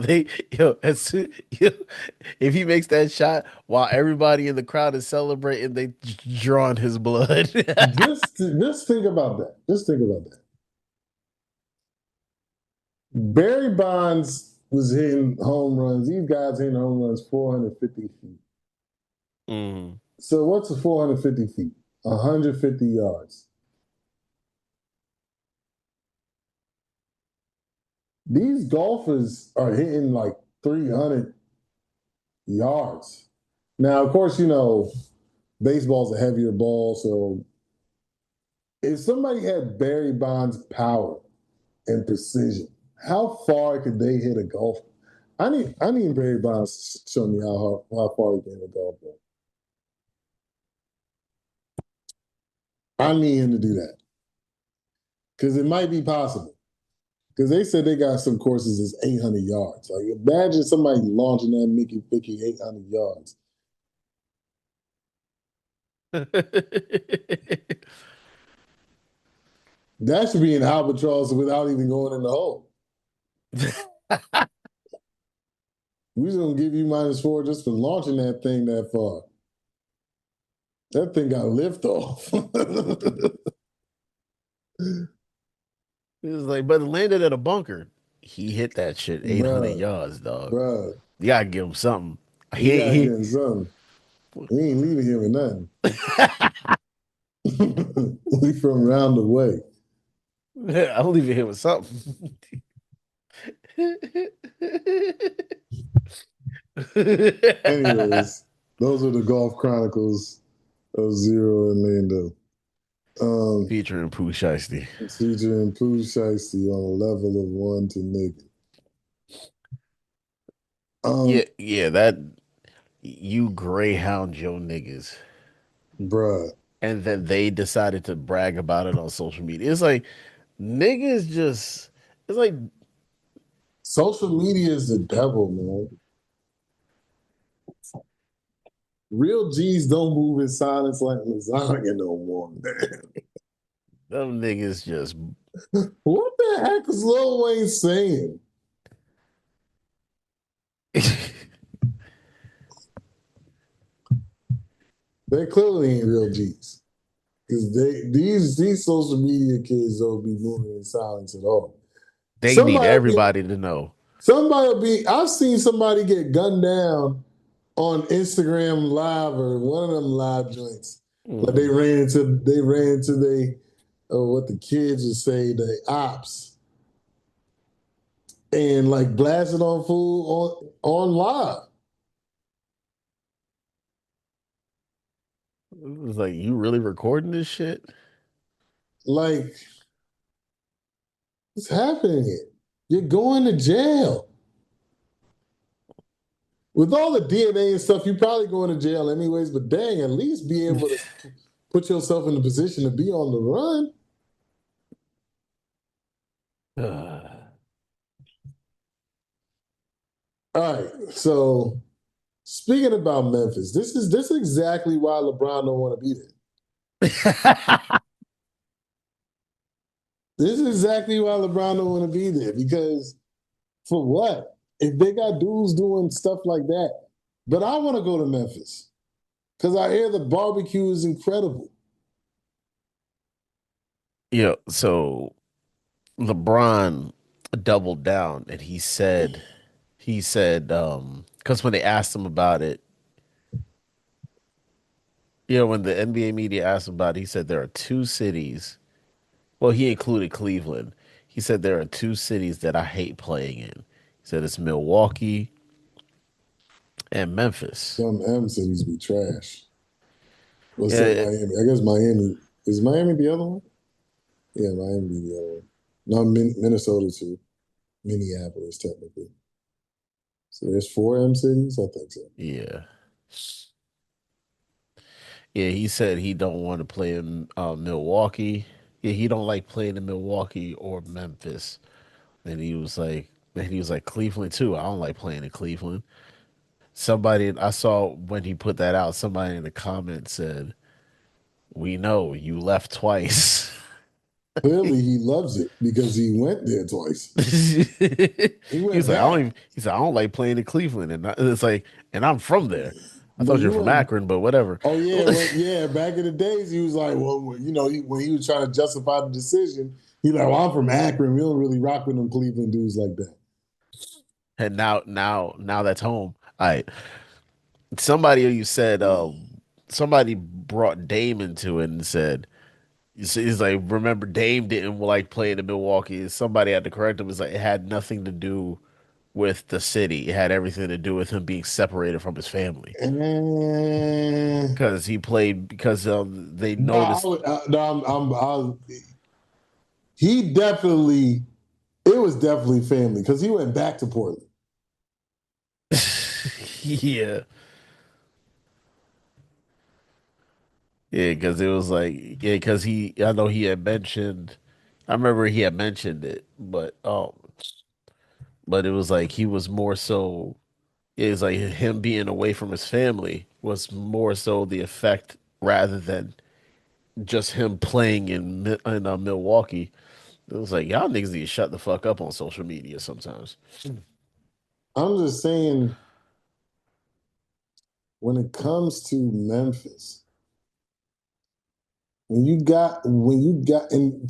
if he makes that shot while everybody in the crowd is celebrating, they drawing his blood. Just think about that. Just think about that. Barry Bonds was hitting home runs. These guys hitting home runs 450 feet. Mm. So what's 450 feet? 150 yards. These golfers are hitting like 300 yards. Now, of course, baseball's a heavier ball. So if somebody had Barry Bonds' power and precision, How far could they hit a golf? I need Barry Bonds to show me how far he can hit a golf ball. I need him to do that because it might be possible. Because they said they got some courses that's 800 yards. Like imagine somebody launching that Mickey Picky 800 yards. That should be an albatross without even going in the hole. We're just gonna give you -4 just for launching that thing that far. That thing got lift off. He was like, but it landed at a bunker. He hit that shit 800 bruh, yards, dog. bruh. You gotta give him something. We He gotta he. get in something. We ain't leaving here with nothing. We from round the way. I'll leave it here with something. Anyways, those are the golf chronicles of Zero and Lando. Featuring Poosheisty. Featuring Poosheisty on a level of one to nigga. Yeah, yeah, that you Greyhound Joe niggas. Bruh. And then they decided to brag about it on social media. It's like niggas just it's like Social media is the devil, man. Real G's don't move in silence like lasagna no more, man. them niggas just What the heck is Lil Wayne saying? They clearly ain't real G's. Because these social media kids don't be moving in silence at all. they need Somebody be everybody to know. I've seen somebody get gunned down on Instagram Live or one of them live joints. Like Mm. they ran into they what the kids would say, the ops, and like blasted on food on live. It was like, you really recording this shit? Like, what's happening here? You're going to jail. With all the DNA and stuff, you're probably going to jail anyways, but dang, at least be able to put yourself in a position to be on the run. All right. So speaking about Memphis, this is exactly why LeBron don't want to be there. This is exactly why LeBron don't want to be there. Because for what? If they got dudes doing stuff like that. But I want to go to Memphis. Because I hear the barbecue is incredible. Yeah, so LeBron doubled down and he said, because when they asked him about it, when the NBA media asked him about it, he said there are two cities. Well, he included Cleveland. He said there are two cities that I hate playing in. He said it's Milwaukee and Memphis. Some M cities be trash. Let's say Yeah, Miami. I guess Miami. Is Miami the other one? Yeah, Miami be the other one. No, Minnesota too. Minneapolis, technically. So there's four M cities? I think so. yeah, yeah. He said he don't want to play in Milwaukee. Yeah, he don't like playing in Milwaukee or Memphis. And he was like Cleveland too. I don't like playing in Cleveland. Somebody I saw when he put that out, somebody in the comments said, "We know you left twice." Clearly he loves it because he went there twice. He He went was like, I don't back. even, he said, I don't like playing in Cleveland. And it's like, and I'm from there. I But thought you were you from went. Akron, but whatever. Oh yeah, yeah. Back in the days, he was like, well, when he was trying to justify the decision, he like, well, I'm from Akron. We don't really rock with them Cleveland dudes like that. And now that's home. All right. Somebody you said, somebody brought Dame into it and said, he's like, remember Dame didn't like playing in Milwaukee. Somebody had to correct him. It's like, it had nothing to do with the city. It had everything to do with him being separated from his family. And Because he played, because they no, noticed. he definitely. it was definitely family because he went back to Portland. Yeah. Yeah, because it was like, yeah, because I know he had mentioned, I remember he had mentioned it, but it was like he was more so, it was like him being away from his family was more so the effect rather than just him playing in Milwaukee. It was like y'all niggas need to shut the fuck up on social media sometimes. I'm just saying, when it comes to Memphis, and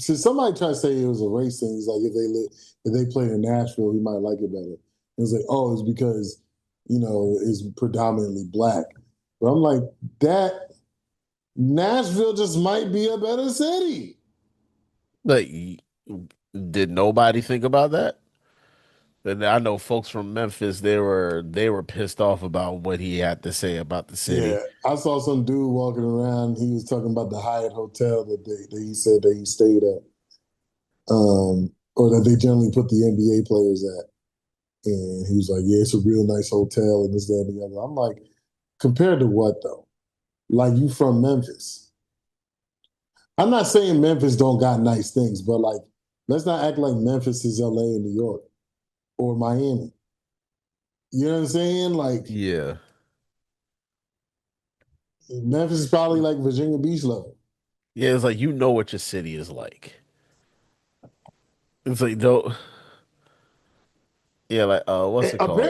so somebody tried to say it was a race thing. It's like if they played in Nashville, he might like it better. It was like, oh, it's because it's predominantly black. But I'm like, that Nashville just might be a better city. Like, did nobody think about that? And I know folks from Memphis, they were pissed off about what he had to say about the Yeah, city. I saw some dude walking around. He was talking about the Hyatt Hotel that he said that he stayed at, or that they generally put the NBA players at. And he was like, "Yeah, it's a real nice hotel and this, that, and the other." I'm like, compared to what though? Like, you from Memphis? I'm not saying Memphis don't got nice things, but like, let's not act like Memphis is LA and New York or Miami. You know what I'm saying? Like, Yeah. Memphis is probably like Virginia Beach level. Yeah, it's like you know what your city is like. It's like don't yeah, like what's And it called?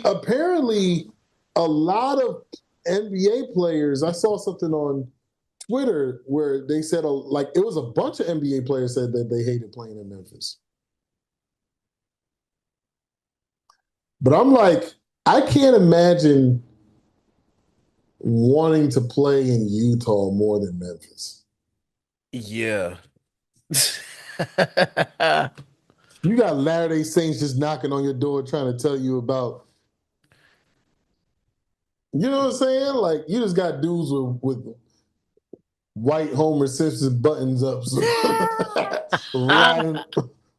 apparently, a lot of NBA players. I saw something on Twitter where they said, like, it was a bunch of NBA players said that they hated playing in Memphis. But I'm like, I can't imagine wanting to play in Utah more than Memphis. Yeah. You got Latter-day Saints just knocking on your door trying to tell you about, you know what I'm saying? Like, you just got dudes with white Homer Simpson buttons up, so riding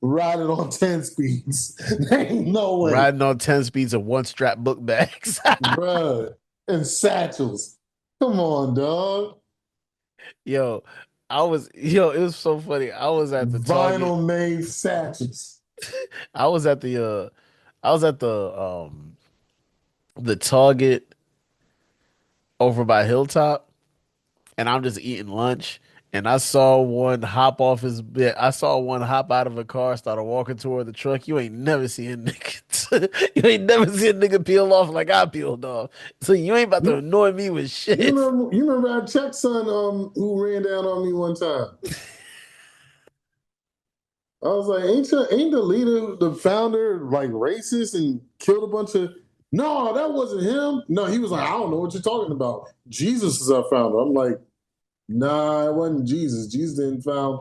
riding on 10 speeds. There ain't no way, Riding on 10 speeds of one strap book bags. bruh. And satchels. Come on, dog. Yo, it was so funny. I was at the Target. Vinyl made satchels. I was at the Target over by Hilltop, and I'm just eating lunch, and I saw one hop off his bed. I saw one hop out of a car, started walking toward the truck. You ain't never see a nigga. You ain't never see a nigga peel off like I peeled off. So you ain't about to You, annoy me with shit. you remember our Czech son who ran down on me one time. I was like, ain't the leader, the founder, like racist and killed a bunch of. No, that wasn't him. No, he was like, I don't know what you're talking about. Jesus is our founder. I'm like, nah, it wasn't Jesus. Jesus didn't found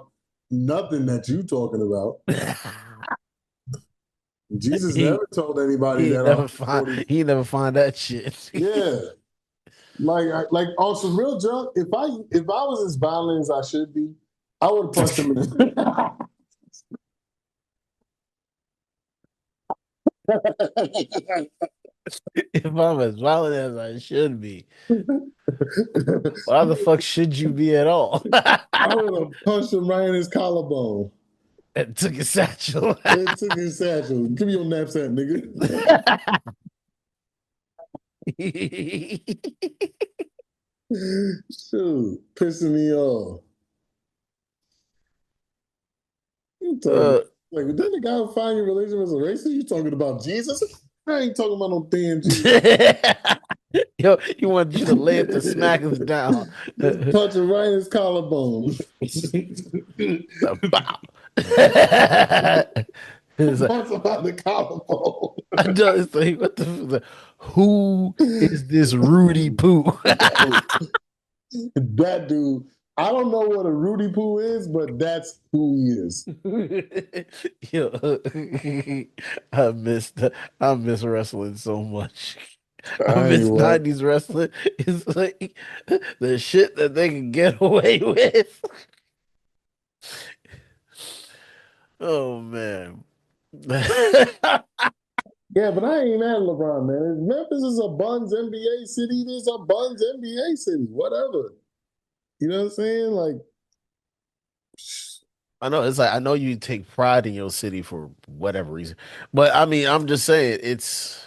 nothing that you talking about. Jesus He never told anybody he ain't that never find 140. he ain't never find that shit. Yeah, like on some real junk. If I was as violent as I should be, I would have punched him in the. If I'm as violent as I should be, why the fuck should you be at all? I would have punched him right in his collarbone. And took his satchel. It took his satchel. Give me your knapsack, nigga. Shoot, pissing me off. You talking uh, like, didn't the guy find your religion was a racist? You talking about Jesus? I ain't talking about no damn Jesus. Yo, he wanted you to lay it to smack us down. Just punch him right in his collarbone. Bow. It's like, Punch him out the collarbone. I know, it's like, what the who is this Rudy Poo? Yo, that dude, I don't know what a Rudy Poo is, but that's who he is. Yo, I missed I miss wrestling so much. I I ain't miss what. 90s wrestling. It's like the shit that they can get away with. Oh man. Yeah, but I ain't mad at LeBron, man. If Memphis is a Buns NBA city, there's a Buns NBA city. Whatever. You know what I'm saying? Like I know it's like I know you take pride in your city for whatever reason, but I mean I'm just saying it's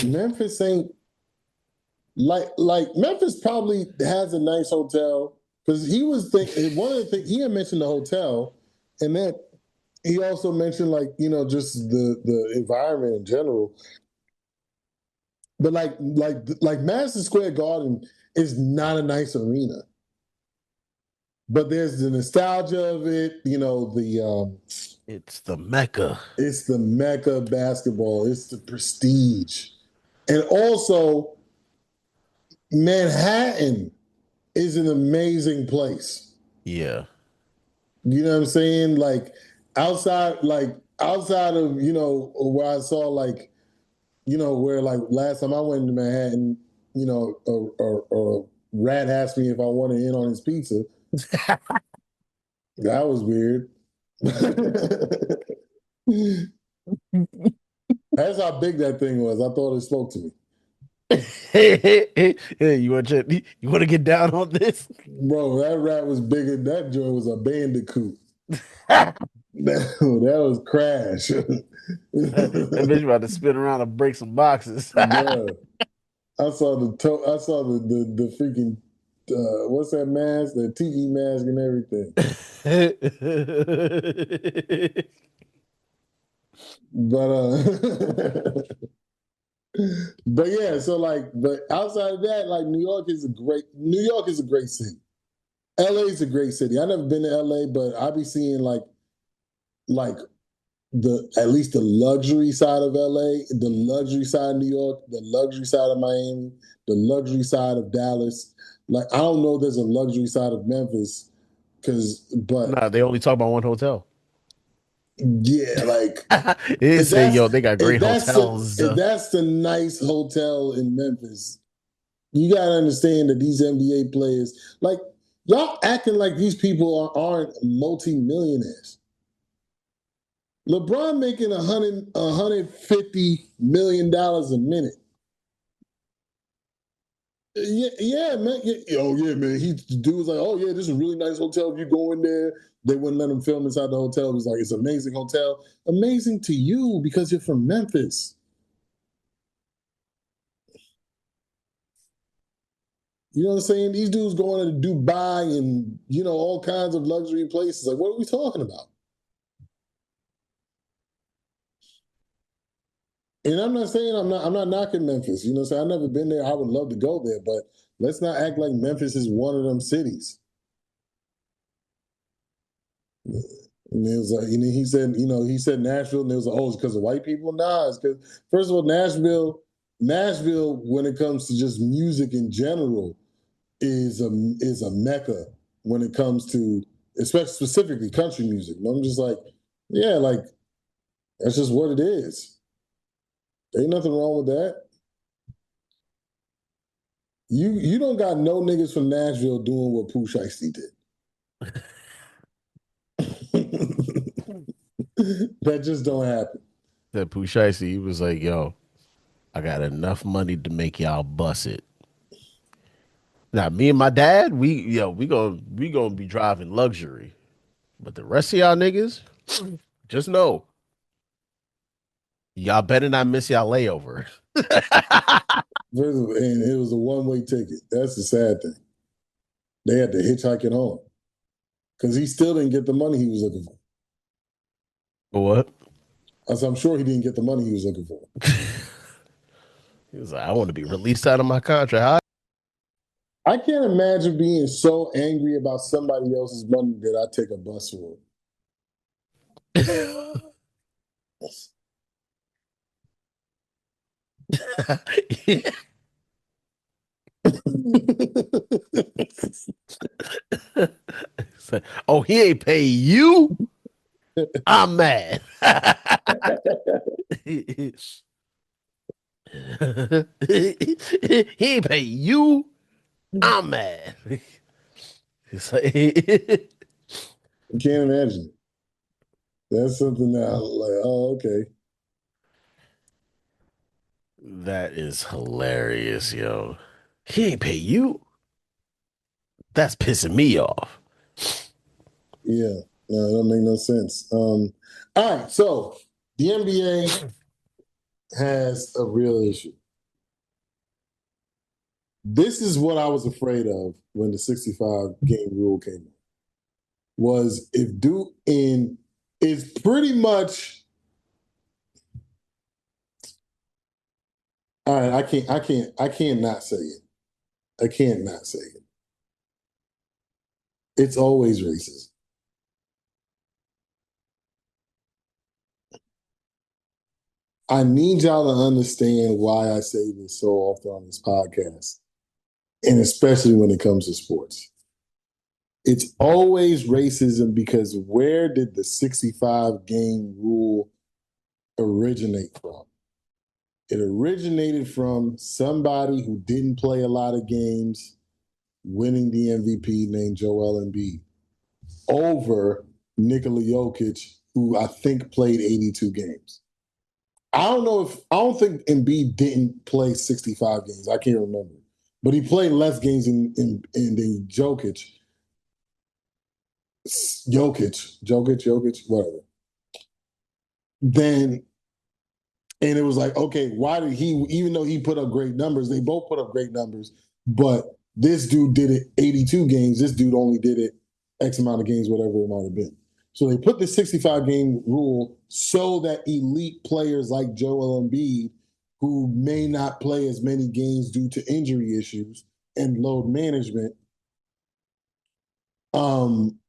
Memphis ain't like Memphis probably has a nice hotel because he was one of the things he had mentioned the hotel, and then he also mentioned like just the environment in general. But like Madison Square Garden is not a nice arena, but there's the nostalgia of it. it's the Mecca. It's the mecca of basketball. It's the prestige, and also Manhattan is an amazing place. Yeah. You know what I'm saying? Like outside of where I saw where like last time I went to Manhattan, a rat asked me if I wanted in on his pizza. That was weird. That's how big that thing was. I thought it spoke to me. Hey, you want to get down on this? Bro, that rat was bigger. That joint was a bandicoot. That was Crash. That bitch about to spin around and break some boxes. Bruh. I saw the freaking what's that mask? The tiki mask and everything. But but yeah, so but outside of that, like New York is a great city. LA is a great city. I've never been to LA, but I be seeing like the at least the luxury side of LA, the luxury side of New York, the luxury side of Miami, the luxury side of Dallas. Like I don't know if there's a luxury side of Memphis but Nah, they only talk about one hotel. yeah, like They if say, that's yo, they got great hotels. if that's the nice hotel in Memphis, you gotta understand that these NBA players, like y'all acting like these people aren't multi-millionaires. LeBron making $150 million a minute. Yeah, yeah, man. Yeah, oh yeah, man. The dude was like, oh yeah, this is a really nice hotel. If you go in there, they wouldn't let him film inside the hotel. It was like, it's an amazing hotel. Amazing to you because you're from Memphis. You know what I'm saying? These dudes going to Dubai and all kinds of luxury places. Like, what are we talking about? And I'm not saying I'm not knocking Memphis. You know what I'm saying? I've never been there. I would love to go there, but let's not act like Memphis is one of them cities. And it was like, he said Nashville, and it was like, oh, it's because of white people. Nah, it's because first of all, Nashville, when it comes to just music in general, is a mecca when it comes to, especially specifically country music. And I'm just like, yeah, like that's just what it is. Ain't nothing wrong with that. You don't got no niggas from Nashville doing what Poosheisty did. That just don't happen. That Poosheisty, he was like, yo, I got enough money to make y'all bust it. Now, me and my dad, we gonna be driving luxury. But the rest of y'all niggas, just know, y'all better not miss y'all layover. And it was a one-way ticket. That's the sad thing. They had to hitchhike it home because he still didn't get the money he was looking for. What? As I'm sure he didn't get the money he was looking for. He was like, I want to be released out of my contract. I can't imagine being so angry about somebody else's money that I take a bus for Yeah. It's like, oh, he ain't pay you? I'm mad. He ain't pay you? I'm mad. It's like, I can't imagine. That's something that I'm like, oh, okay. That is hilarious, yo. He ain't pay you. That's pissing me off. Yeah. No, it don't make no sense. All right, so the NBA has a real issue. This is what I was afraid of when the 65 game rule came in. Was if Duke in is pretty much all right, I can't not say it. I can't not say it. It's always racist. I need y'all to understand why I say this so often on this podcast, and especially when it comes to sports. It's always racism because where did the 65 game rule originate from? It originated from somebody who didn't play a lot of games, winning the MVP named Joel Embiid over Nikola Jokic, who I think played 82 games. I don't think Embiid didn't play 65 games. I can't remember. But he played less games than Jokic, whatever. Then And it was like, okay, why did he, even though he put up great numbers, they both put up great numbers, but this dude did it 82 games. This dude only did it X amount of games, whatever it might have been. So they put the 65 game rule so that elite players like Joel Embiid, who may not play as many games due to injury issues and load management, um,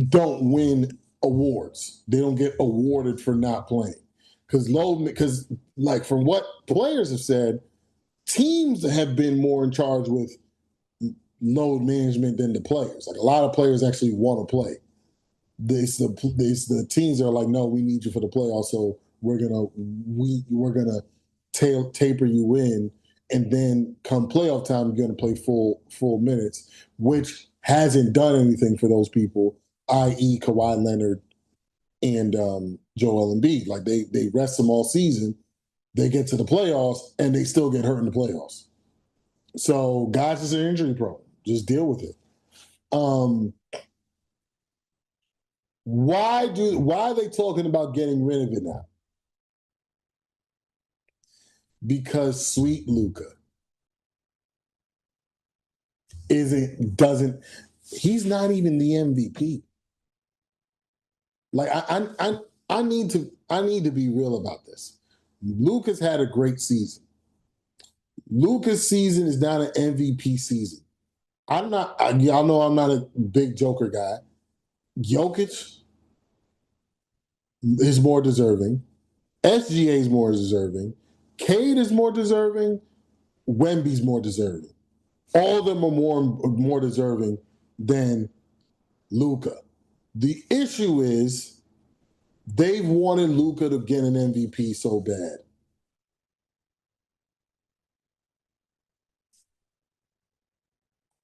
don't win awards. They don't get awarded for not playing because like from what players have said, teams have been more in charge with load management than the players. Like a lot of players actually want to play. The teams are like, no, we need you for the playoffs, so we're gonna taper you in, and then come playoff time, you're gonna play full minutes, which hasn't done anything for those people, i.e., Kawhi Leonard and Joel Embiid. Like they rest them all season, they get to the playoffs, and they still get hurt in the playoffs. So guys is an injury prone. Just deal with it. Um, why are they talking about getting rid of it now? Because sweet Luca isn't doesn't he's not even the MVP. Like I need to be real about this. Luca's had a great season. Luca's season is not an MVP season. Y'all know I'm not a big Joker guy. Jokic is more deserving. SGA is more deserving. Cade is more deserving. Wemby's more deserving. All of them are more deserving than Luca. The issue is they've wanted Luca to get an MVP so bad.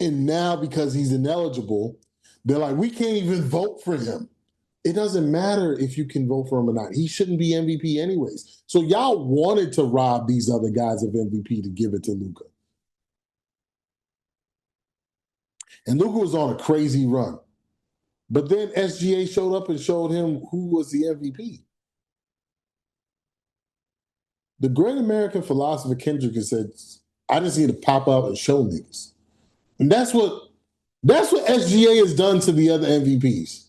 And now because he's ineligible, they're like, we can't even vote for him. It doesn't matter if you can vote for him or not. He shouldn't be MVP anyways. So y'all wanted to rob these other guys of MVP to give it to Luca. And Luca was on a crazy run. But then SGA showed up and showed him who was the MVP. The great American philosopher Kendrick has said, I just need to pop out and show niggas. And that's what SGA has done to the other MVPs.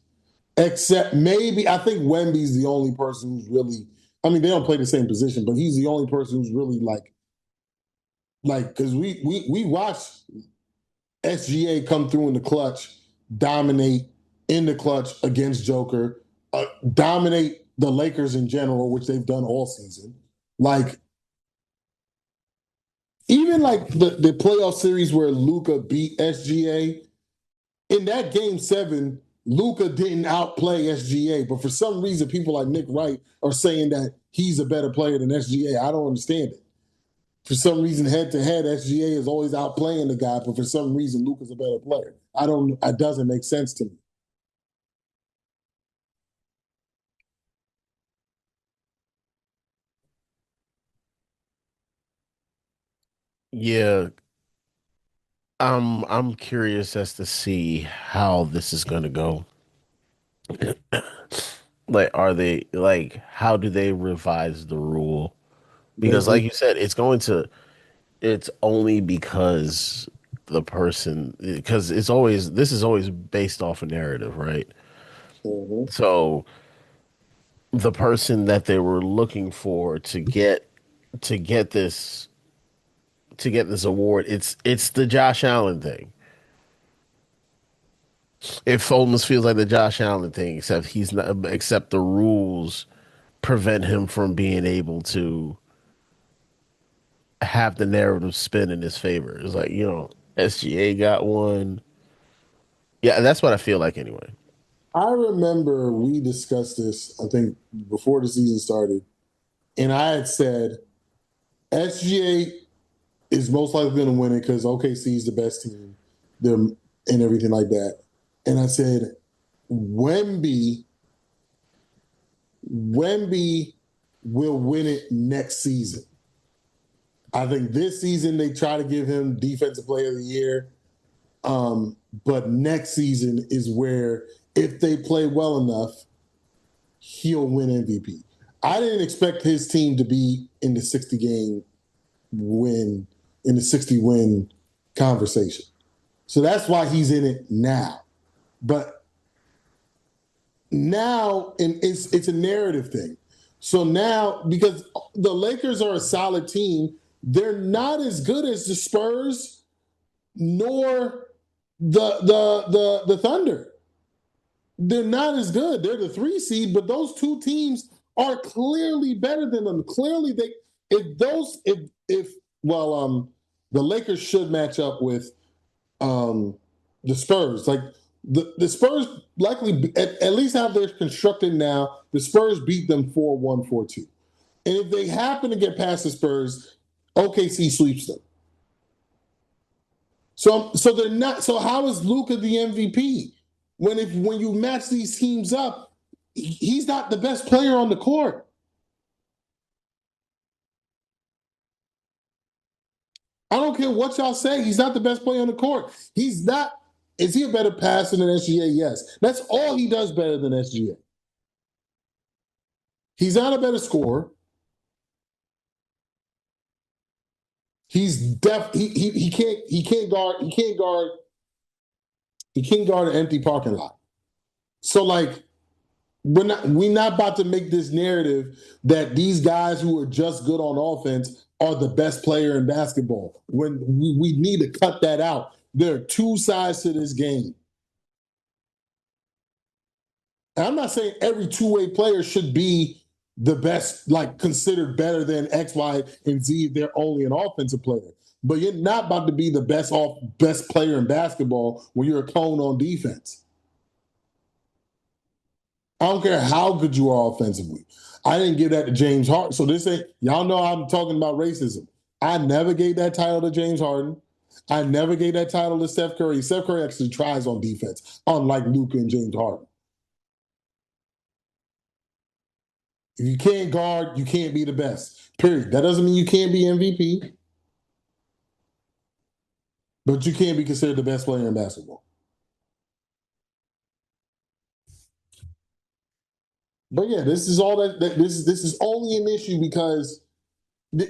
Except maybe I think Wemby's the only person who's really, I mean, they don't play the same position, but he's the only person who's really because we watched SGA come through in the clutch, dominate in the clutch against Joker, dominate the Lakers in general, which they've done all season. Like even like the playoff series where Luca beat SGA, in that game 7, Luca didn't outplay SGA, but for some reason, people like Nick Wright are saying that he's a better player than SGA. I don't understand it. For some reason, head to head, SGA is always outplaying the guy, but for some reason, Luca's a better player. I don't. It doesn't make sense to me. Yeah, I'm curious as to see how this is gonna go. Like, are they like how do they revise the rule? Because like They you said, it's only because the person because it's always this is always based off a narrative, right? Mhm. So the person that they were looking for to get this to get this award, it's the Josh Allen thing. It almost feels like the Josh Allen thing, except he's not except the rules prevent him from being able to have the narrative spin in his favor. It's like, SGA got one. Yeah, that's what I feel like anyway. I remember we discussed this, I think, before the season started, and I had said SGA is most likely going to win it because OKC is the best team, them and everything like that. And I said Wemby, Wemby will win it next season. I think this season they try to give him Defensive Player of the Year, but next season is where if they play well enough, he'll win MVP. I didn't expect his team to be in the 60 game win, in the 60 win conversation. So that's why he's in it now. But now, and it's a narrative thing. So now, because the Lakers are a solid team, they're not as good as the Spurs nor the Thunder. They're not as good. They're the 3 seed, but those two teams are clearly better than them. Clearly, they if those if well the Lakers should match up with um the Spurs. Like the Spurs likely at least have theirs constructed now. The Spurs beat them 4-1, 4-2. And if they happen to get past the Spurs, OKC sweeps them. So they're not. So how is Luka the MVP when you match these teams up? He's not the best player on the court. I don't care what y'all say. He's not the best player on the court. He's not. Is he a better passer than SGA? Yes. That's all he does better than SGA. He's not a better scorer. He's def. He can't guard an empty parking lot. So like we're not about to make this narrative that these guys who are just good on offense are the best player in basketball. When we need to cut that out. There are two sides to this game. And I'm not saying every two-way player should be the best, like considered better than X, Y, and Z if they're only an offensive player. But you're not about to be the best player in basketball when you're a cone on defense. I don't care how good you are offensively. I didn't give that to James Harden. So this ain't y'all know I'm talking about racism. I never gave that title to James Harden. I never gave that title to Steph Curry. Steph Curry actually tries on defense, unlike Luka and James Harden. If you can't guard, you can't be the best. Period. That doesn't mean you can't be MVP, but you can't be considered the best player in basketball. But yeah, this is all this is only an issue because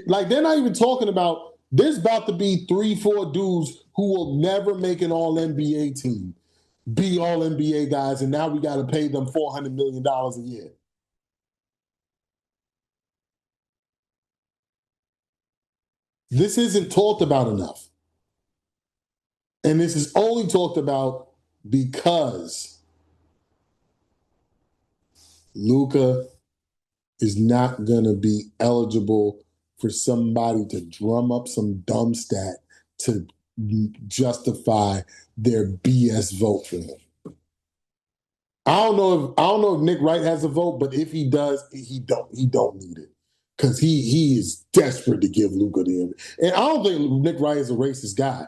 like they're not even talking about there's about to be 3, 4 dudes who will never make an all NBA team, be all NBA guys, and now we got to pay them $400 million a year. This isn't talked about enough. And this is only talked about because Luka is not going to be eligible for somebody to drum up some dumb stat to justify their BS vote for him. I don't know if Nick Wright has a vote, but if he does, he don't need it because he is desperate to give Luka the MVP. And I don't think Nick Wright is a racist guy,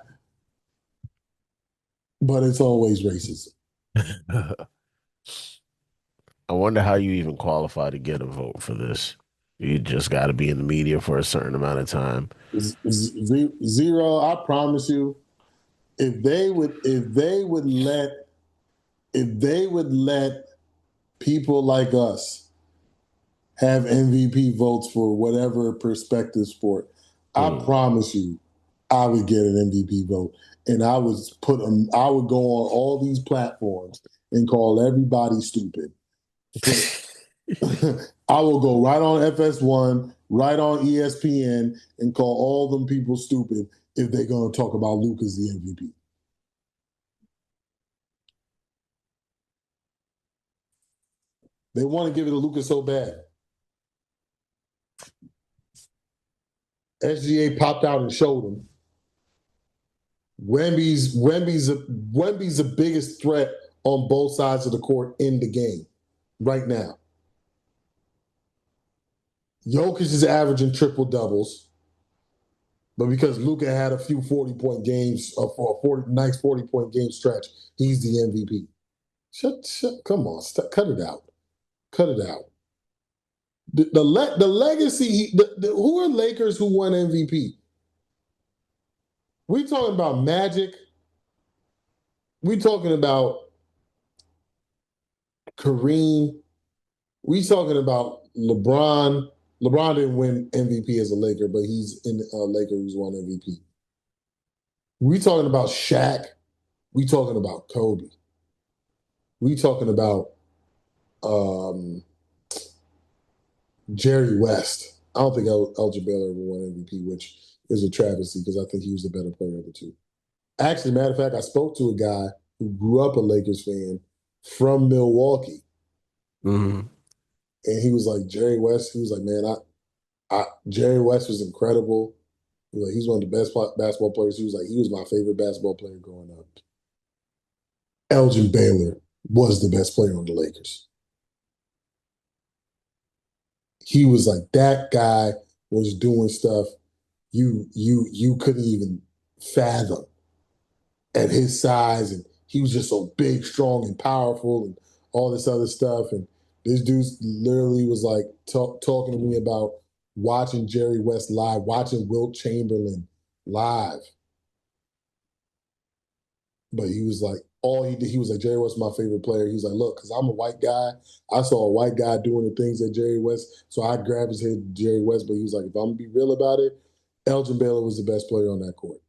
but it's always racism. I wonder how you even qualify to get a vote for this. You just got to be in the media for a certain amount of time. Zero. I promise you, if they would let people like us have MVP votes for whatever perspective sport, I Mm. promise you, I would get an MVP vote, and I would put them. I would go on all these platforms and call everybody stupid. I will go right on FS1, right on ESPN, and call all them people stupid if they're going to talk about Luka's the MVP. They want to give it to Luka so bad. SGA popped out and showed him. Wemby's the biggest threat on both sides of the court in the game right now. Jokic is averaging triple doubles, but because Luka had a few 40-point games for a 40-point game stretch, he's the MVP. Come on, cut it out. Cut it out. The legacy. Who are Lakers who won MVP? We talking about Magic. We talking about Kareem. We talking about LeBron. LeBron didn't win MVP as a Laker, but he's in a Laker who's won MVP. We talking about Shaq. We talking about Kobe. We talking about um, Jerry West. I don't think Elgin Baylor ever won MVP, which is a travesty because I think he was the better player of the two. Actually, matter of fact, I spoke to a guy who grew up a Lakers fan from Milwaukee, Mm-hmm. and he was like Jerry West. He was like, man, Jerry West was incredible. He's one of the best basketball players. He was like, he was my favorite basketball player growing up. Elgin Baylor was the best player on the Lakers. He was like that guy was doing stuff you couldn't even fathom at his size, and he was just so big, strong, and powerful, and all this other stuff. And this dude literally was like talking to me about watching Jerry West live, watching Wilt Chamberlain live. But he was like, all he did, he was like, Jerry West, my favorite player. He was like, look, because I'm a white guy, I saw a white guy doing the things that Jerry West, so I grabbed his head, Jerry West. But he was like, if I'm gonna be real about it, Elgin Baylor was the best player on that court.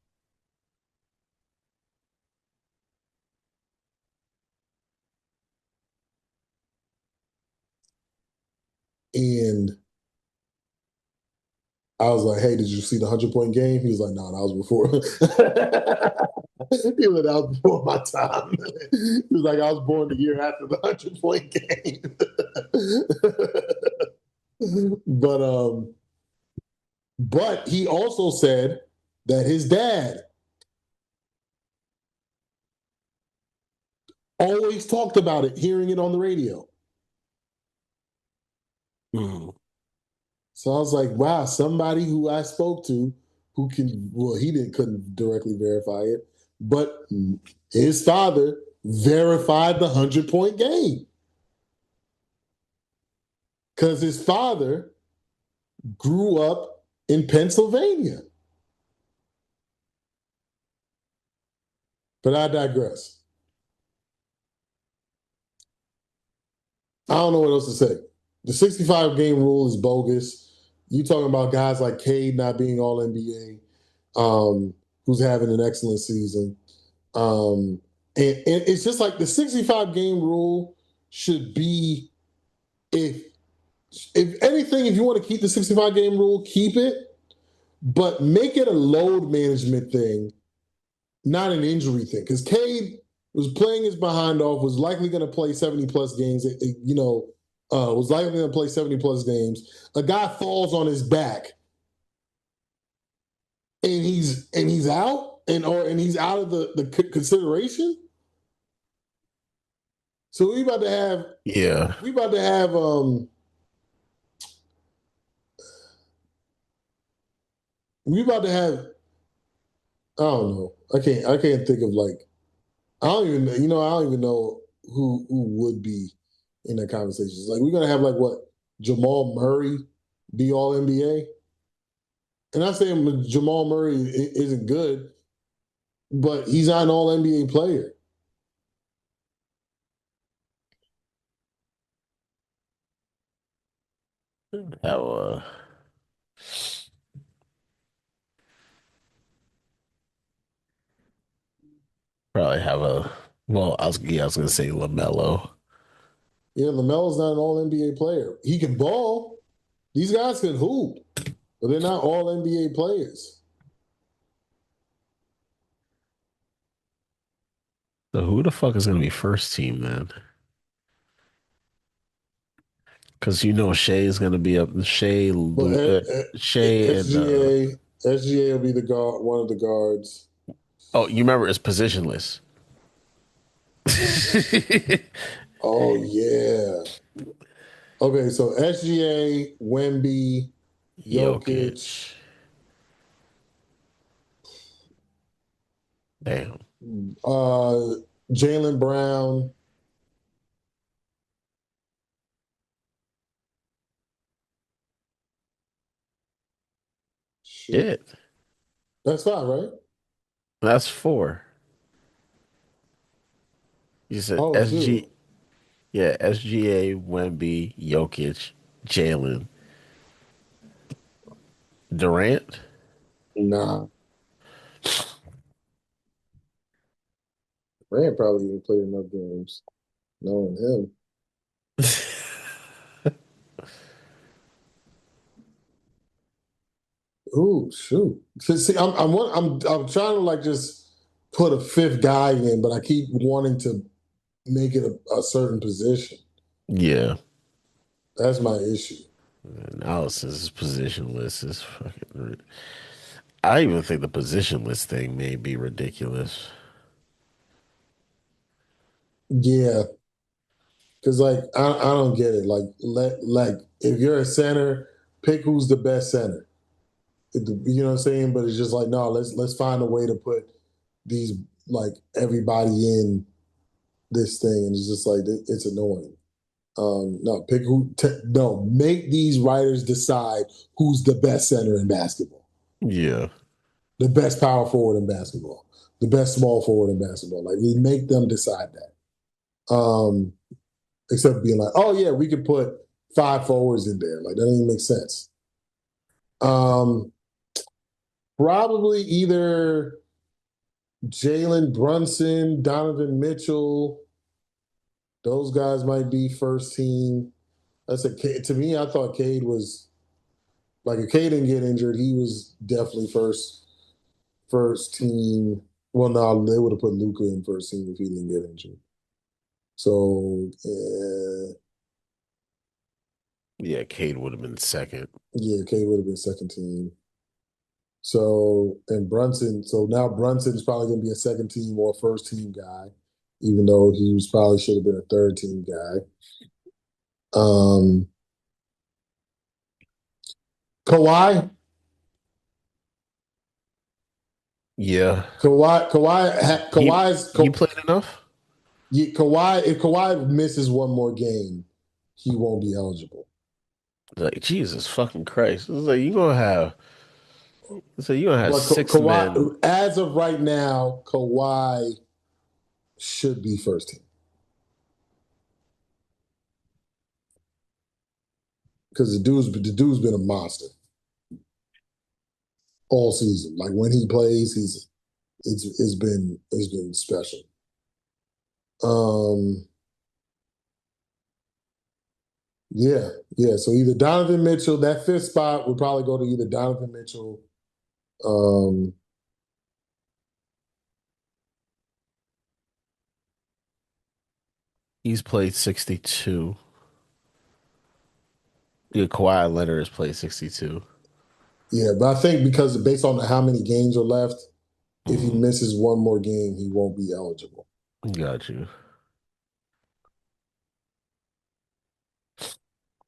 And I was like, hey, did you see the 100-point game? He was like, no, that was before. He was like, that was before my time. He was like, I was born the year after the 100-point game. but but he also said that his dad always talked about it, hearing it on the radio. Mm-hmm. So I was like, wow, somebody who I spoke to who he couldn't directly verify it, but his father verified the 100-point game. Because his father grew up in Pennsylvania. But I digress. I don't know what else to say. The 65 game rule is bogus. You talking about guys like Cade not being all NBA, who's having an excellent season. And it's just like the 65 game rule should be, if anything, if you want to keep the 65 game rule, keep it, but make it a load management thing, not an injury thing. Because Cade was playing his behind off, was likely going to play 70 plus games, was likely going to play 70 plus games. A guy falls on his back and he's out and he's out of the consideration. So we about to have Yeah. we about to have we about to have I don't know. I can't think of like I don't even I don't even know who would be in that conversation. It's like we're gonna have like what Jamal Murray be all NBA. And I'm saying Jamal Murray isn't good, but he's not an all NBA player. Have a probably have a well, I was gonna say LaMelo. Yeah, LaMelo's not an all NBA player. He can ball. These guys can hoop, but they're not all NBA players. So who the fuck is gonna be first team then? Because you know Shea is gonna be up. But Shea and SGA will be the guard, one of the guards. oh, you remember it's positionless. Oh yeah. Okay, so SGA, Wemby, Jokic, Jokic. Damn. Jalen Brown. Shit, Shit. that's five, right? That's four. You said Oh SG, shoot, yeah, SGA, Wemby, Jokic, Jalen, Durant. nah. Rand probably even played enough games, knowing him. Ooh, shoot. See, I'm trying to like just put a fifth guy in, but I keep wanting to make it a certain position. Yeah. That's my issue. Analysis is positionless is fucking. I even think the positionless thing may be ridiculous. Yeah, because I don't get it. Like if you're a center, pick who's the best center. You know what I'm saying? But it's just like no, let's find a way to put these like everybody in this thing, and it's just like it's annoying. No, no, make these writers decide who's the best center in basketball, Yeah. the best power forward in basketball, the best small forward in basketball. Like we make them decide that. Except being like, oh yeah, we could put five forwards in there. Like that doesn't even make sense. Um, Probably either Jalen Brunson, Donovan Mitchell. Those guys might be first team. To me. I thought Cade was like if Cade didn't get injured, he was definitely first team. Well, no, they would have put Luca in first team if he didn't get injured. So Yeah, Cade would have been second. yeah, Cade would have been second team. So and Brunson, so now Brunson's probably going to be a second team or first team guy, even though he was probably should have been a third team guy. Um, Kawhi, Yeah. He Kawhi's he played enough? yeah, Kawhi. If Kawhi misses one more game, he won't be eligible. Like Jesus fucking Christ. It's like you gonna have But six men. Kawhi, as of right now, Kawhi should be first team because the dude's been a monster all season. Like when he plays, it's been special. Um, yeah, yeah. So either Donovan Mitchell, that fifth spot would probably go to either Donovan Mitchell. Um, He's played 62. Yeah, Kawhi Leonard has played 62. yeah, but I think because based on how many games are left, if he Mm, misses one more game, he won't be eligible. got you.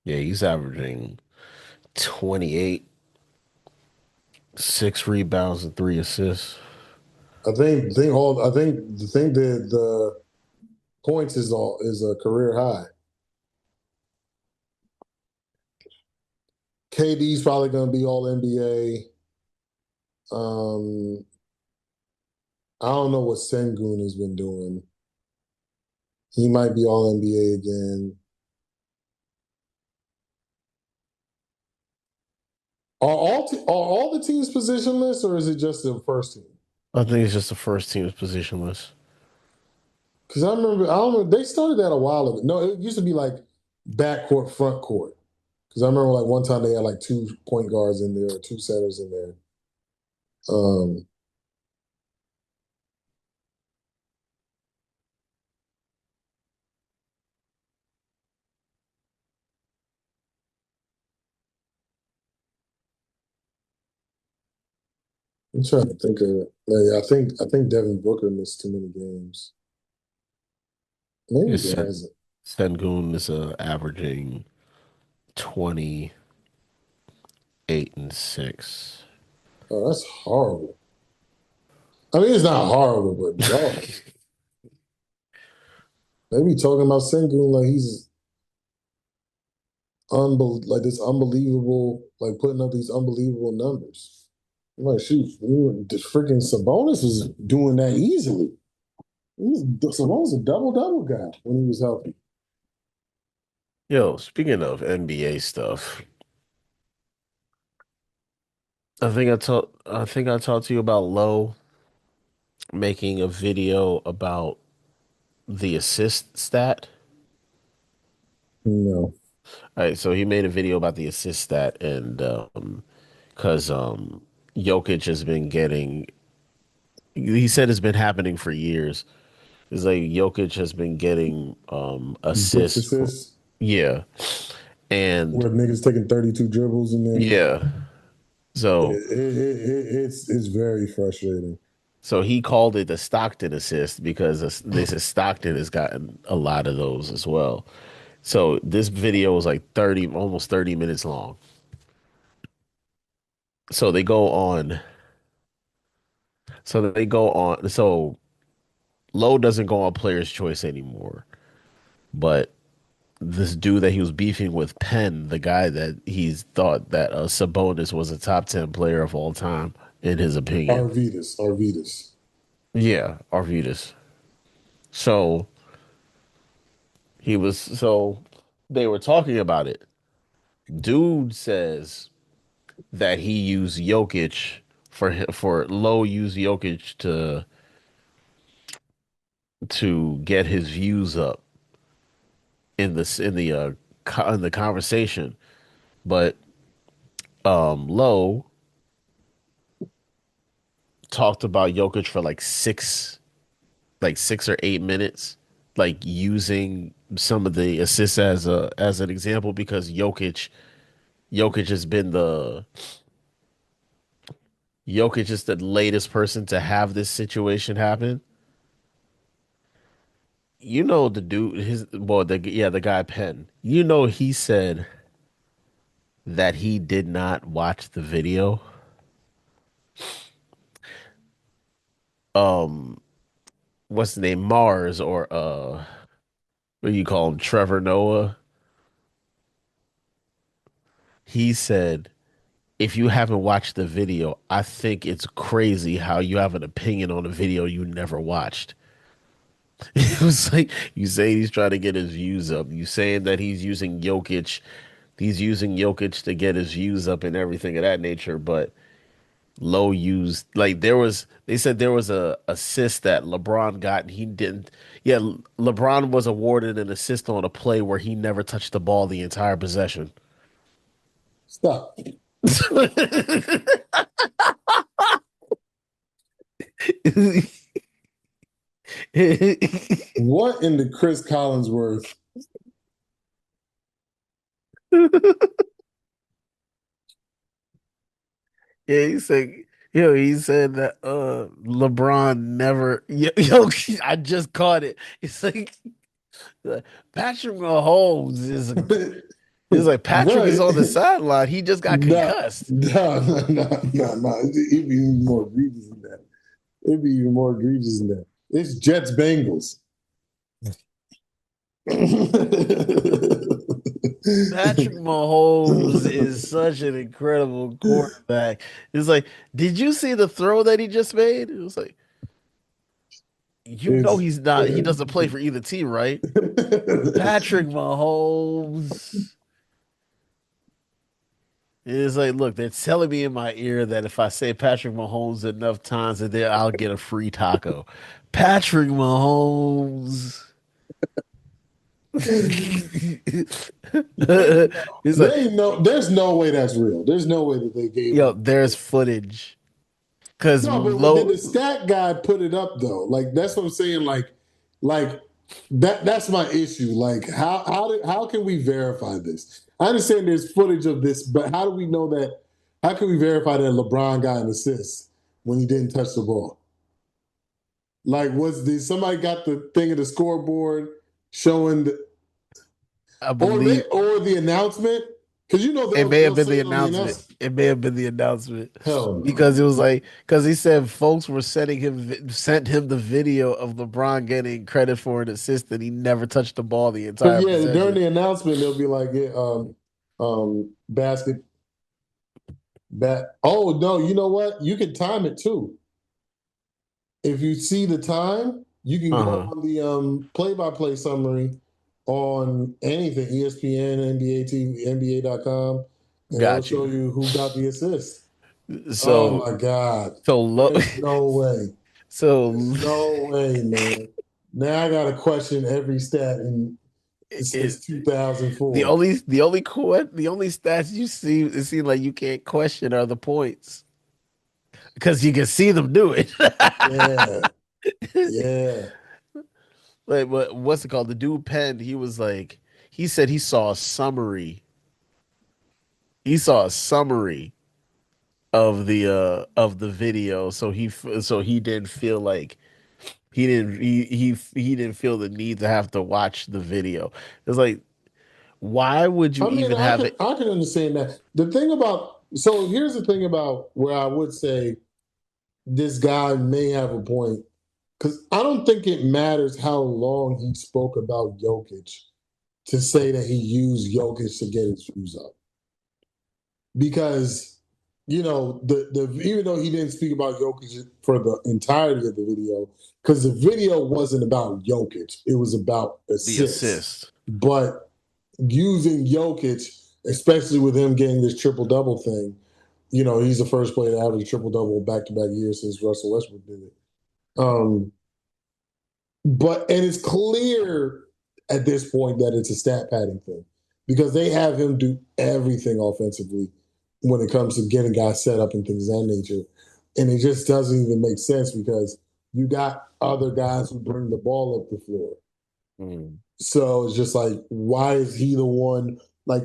Yeah, he's averaging 28, 6 rebounds, and 3 assists. I think the thing that the points is a career high. KD's probably going to be all NBA. I don't know what Sengun has been doing. He might be all NBA again. Are all the teams positionless, or is it just the first team? I think it's just the first team's positionless. Because I don't remember, they started that a while ago. No, it used to be like backcourt, front court. Because I remember like one time they had like two point guards in there or two centers in there. Um, I'm trying to think of it. Like, I think Devin Booker missed too many games. Maybe It's he hasn't. Sengun is averaging 28 and 6. Oh, that's horrible. I mean, it's not horrible, but dog, they be talking about Sengun like he's like this unbelievable, like putting up these unbelievable numbers. I'm like, shoot, the freaking Sabonis was doing that easily. Sabonis a double double guy when he was healthy. Yo, speaking of NBA stuff, I think I talked to you about Lowe making a video about the assist stat. No, All right, so he made a video about the assist stat, and because Jokic has been getting, he said it's been happening for years. It's like Jokic has been getting Butch assists for, assists yeah, and where niggas taking 32 dribbles in there. yeah. So It's very frustrating. he called it the Stockton assist because they said Stockton has gotten a lot of those as well. So this video was like 30, almost 30 minutes long. So they go on. So they go on. So Lowe doesn't go on Player's Choice anymore. But this dude that he was beefing with, Penn, the guy that he's thought that Sabonis was a top 10 player of all time, in his opinion. Arvidas. Yeah, Arvidas. So so they were talking about it. Dude says that he used Jokic for Low used Jokic to get his views up in the conversation, but Low talked about Jokic for like 6 or 8 minutes, like using some of the assists as an example because Jokic has been the Jokic is the latest person to have this situation happen. You know the dude, the guy Penn. You know he said that he did not watch the video. Um, what's the name? Mars or what do you call him? Trevor Noah. He said, if you haven't watched the video, I think it's crazy how you have an opinion on a video you never watched. It was like you saying he's trying to get his views up. You saying that he's using Jokic to get his views up and everything of that nature, but Low used like they said there was a assist that LeBron got and he didn't. Yeah, LeBron was awarded an assist on a play where he never touched the ball the entire possession. Stop. What in the Chris Collinsworth? Yeah, he said that LeBron never yo, I just caught it. It's like Patrick Mahomes is like Patrick is on the Right. sideline. He just got No, concussed. no. It'd be even more egregious than that. It'd be even more egregious than that. It's Jets Bengals. Patrick Mahomes is such an incredible quarterback. It's like, did you see the throw that he just made? It was like, you know, It's he's not, he doesn't play for either team, right? Patrick Mahomes. It's like, look, they're telling me in my ear that if I say Patrick Mahomes enough times a day, I'll get a free taco. Patrick Mahomes. He's like, there's no way that's real. There's no way that they gave yo, him. there's footage. Because No, but did the low, stat guy put it up though? Like that's what I'm saying. Like that's my issue. Like how can we verify this? I understand there's footage of this, but how do we know that? How can we verify that LeBron got an assist when he didn't touch the ball? Like, somebody got the thing of the scoreboard showing I believe or the announcement? Because you know it may have they'll been say the it on the announcement. announcement. It may have been the announcement Hell no. because it was like because he said folks were sent him the video of LeBron getting credit for an assist and he never touched the ball the Because entire yeah, during possession. the announcement they'll be like, yeah, basket bat. Oh no, you know what? You can time it too. If you see the time, you can go Uh-huh. on the play-by-play summary on anything, ESPN, NBA TV, NBA.com, and it'll Got show you. you who got the assist. Oh So my God. so low There's no way. There's so no way, man. Now I gotta question every stat since it, 2004. the only stats you see it seems like you can't question are the points because you can see them do it. Yeah, yeah. Like what's it called? The dude Penn, he said he saw a summary. He saw a summary of the video, so he didn't feel like he didn't feel the need to have to watch the video. It's like why would you I mean, even have it? I can understand that. The thing about so here's the thing about where I would say this guy may have a point because I don't think it matters how long he spoke about Jokic to say that he used Jokic to get his views up because the even though he didn't speak about Jokic for the entirety of the video because the video wasn't about Jokic, it was about The assists, assist. but using Jokic, especially with him getting this triple double thing, he's the first player to average a triple double back to back years since Russell Westbrook did it. Um, and it's clear at this point that it's a stat padding thing because they have him do everything offensively when it comes to getting guys set up and things of that nature. And it just doesn't even make sense because you got other guys who bring the ball up the floor. Mm. So it's just like, why is he the one? Like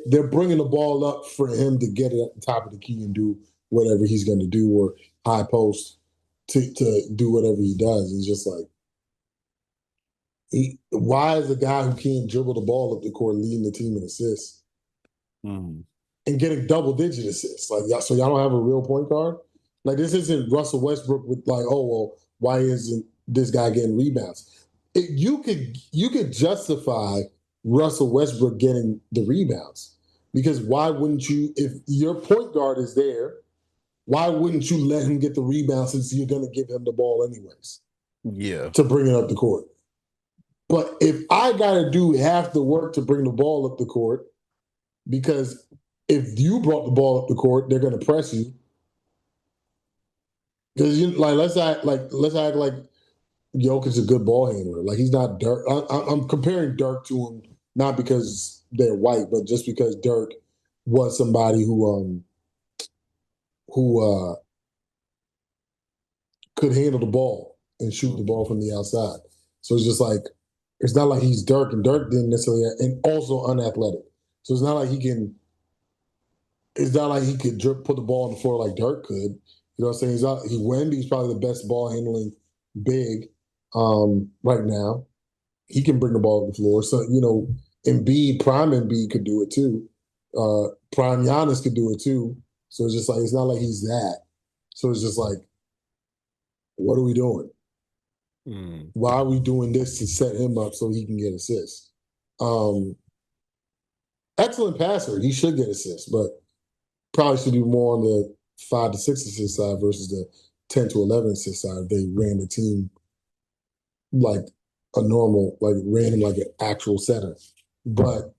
they're bringing the ball up for him to get it at the top of the key and do whatever he's going to do, or high post to do whatever he does. It's just like, why is a guy who can't dribble the ball up the court leading the team in assists Mm. and getting double digit assists? Like, so y'all don't have a real point guard? Like, this isn't Russell Westbrook with like, oh well, why isn't this guy getting rebounds? You could justify Russell Westbrook getting the rebounds because why wouldn't you? If your point guard is there, why wouldn't you let him get the rebound since you're going to give him the ball anyways Yeah. to bring it up the court? But if I got to do half the work to bring the ball up the court, because if you brought the ball up the court, they're going to press you. Because let's act like Jokic's a good ball handler. Like he's not Dirk. I'm comparing Dirk to him not because they're white, but just because Dirk was somebody who could handle the ball and shoot the ball Mhm. from the outside. So it's just like it's not like he's Dirk, and Dirk didn't necessarily, and also unathletic. So it's not like he can. It's not like he could put the ball on the floor like Dirk could. You know what I'm saying? Wemby's probably the best ball handling big right now. He can bring the ball to the floor. So, Prime Embiid could do it too. Prime Giannis could do it too. So it's just like, it's not like he's that. So it's just like, what are we doing? Mm. Why are we doing this to set him up so he can get assists? Um, Excellent passer. He should get assists, but probably should do more on the 5 to 6 assist side versus the 10 to 11 assist side. If they ran the team like a normal, like ran him like an actual center. But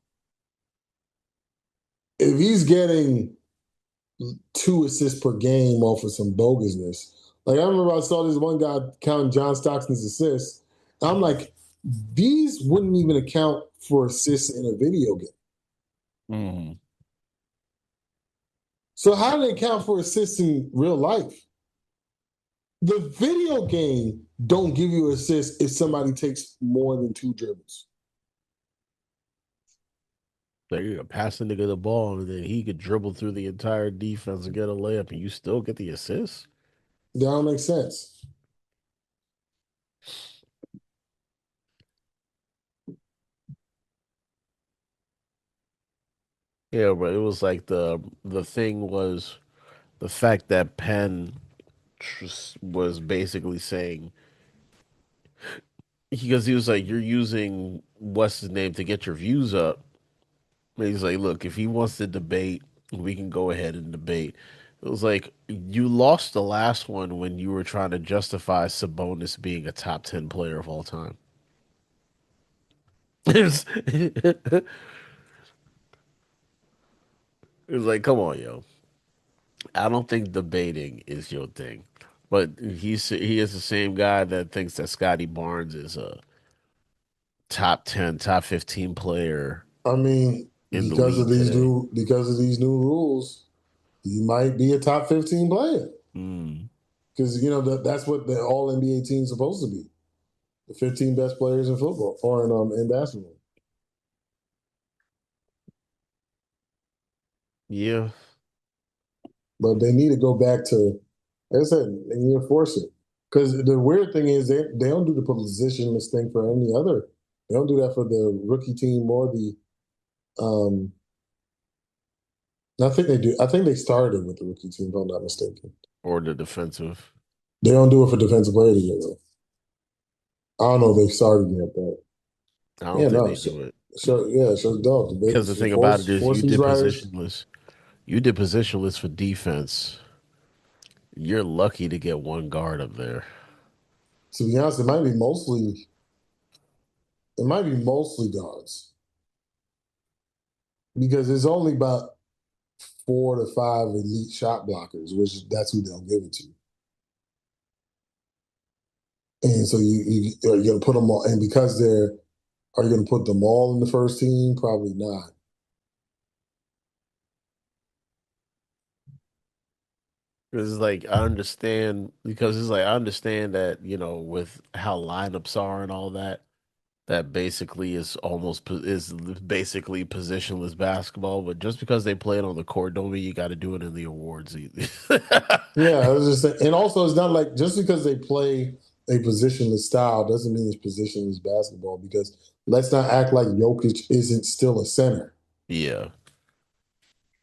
if he's getting 2 assists per game off of some bogusness, like I remember I saw this one guy counting John Stockton's assists. I'm like, these wouldn't even account for assists in a video game. Mm. So how do they count for assists in real life? The video game don't give you assists if somebody takes more than 2 dribbles. Like you pass the nigga the ball and then he could dribble through the entire defense and get a layup and you still get the assist? That don't make sense. Yeah, but it was like the thing was the fact that Penn was basically saying because he was like, you're using what's his name to get your views up. And he's like, look, if he wants to debate, we can go ahead and debate. It was like you lost the last one when you were trying to justify Sabonis being a top 10 player of all time. It was like, come on, yo. I don't think debating is your thing. But he is the same guy that thinks that Scotty Barnes is a top 10, top 15 player I mean, in the league today. because of these new rules, you might be a top 15 player. Mm. Because that's what the all NBA team's supposed to be. The 15 best players in football or in basketball. Yeah. But they need to go back to, like I said, they need to force it. Because the weird thing is they don't do the positionless thing for any other. They don't do that for the rookie team or the um I think they do. I think they started with the rookie team, if I'm not mistaken. Or the defensive. They don't do it for defensive player yet, though. I don't know if they've started yet, but I don't yeah, think no. they do it. So dope. Because the So thing about it is force you these did riders. positionless. You did positionless for defense. You're lucky to get one guard up there. To be honest, it might be mostly guards because there's only about 4 to 5 elite shot blockers, which that's who they'll give it to. And so you are you going to put them all, and because are you going to put them all in the first team? Probably not. It's like I understand because it's like I understand that, with how lineups are and all that, that basically is basically positionless basketball, but just because they play it on the court don't mean you got to do it in the awards either. Yeah, I was just saying, and also it's not like just because they play a positionless style doesn't mean it's positionless basketball. Because let's not act like Jokic isn't still a center. Yeah.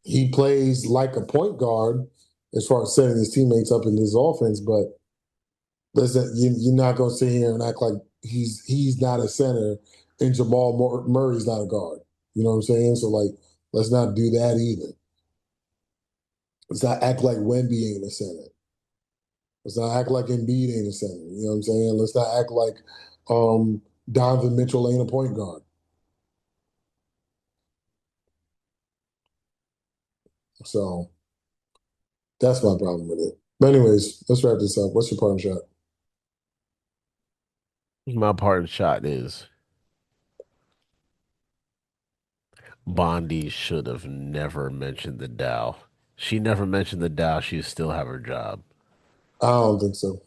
He plays like a point guard as far as setting his teammates up in his offense, but you're not going to sit here and act like he's not a center and Murray's not a guard. You know what I'm saying? So like, let's not do that either. Let's not act like Wemby ain't a center. Let's not act like Embiid ain't a center. You know what I'm saying? Let's not act like Donovan Mitchell ain't a point guard. So that's my problem with it. But anyways, let's wrap this up. What's your parting shot? My part shot is Bondi should have never mentioned the Dow. She never mentioned the Dow. She'd still have her job. I don't think so.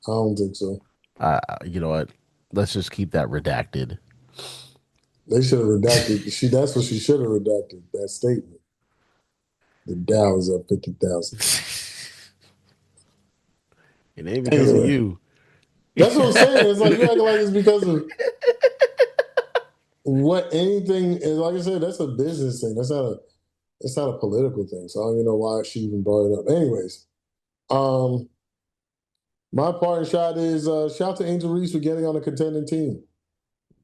I don't think so. You know what? Let's just keep that redacted. They should have redacted. That's what she should have redacted. That statement. The Dow is up 50,000. It ain't because of Anyway, you. that's what I'm saying. It's like you acting like it's because of what anything is. Like I said, that's a business thing. That's not a political thing. So I don't even know why she even brought it up. Anyways, um, my parting shot is shout to Angel Reese for getting on a contending team.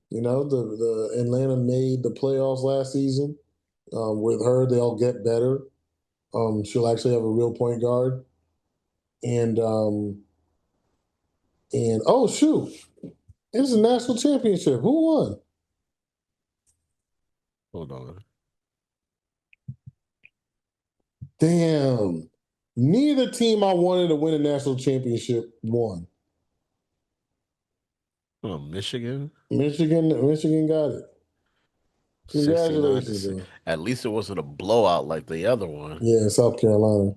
The Atlanta made the playoffs last season. With her, they'll get better. She'll actually have a real point guard, and oh shoot, it was a national championship. Who won? Hold on. Damn, neither team I wanted to win a national championship won. Oh, Michigan, Michigan got it. 69 to Congratulations, 6. bro. At least it wasn't a blowout like the other one. Yeah, South Carolina.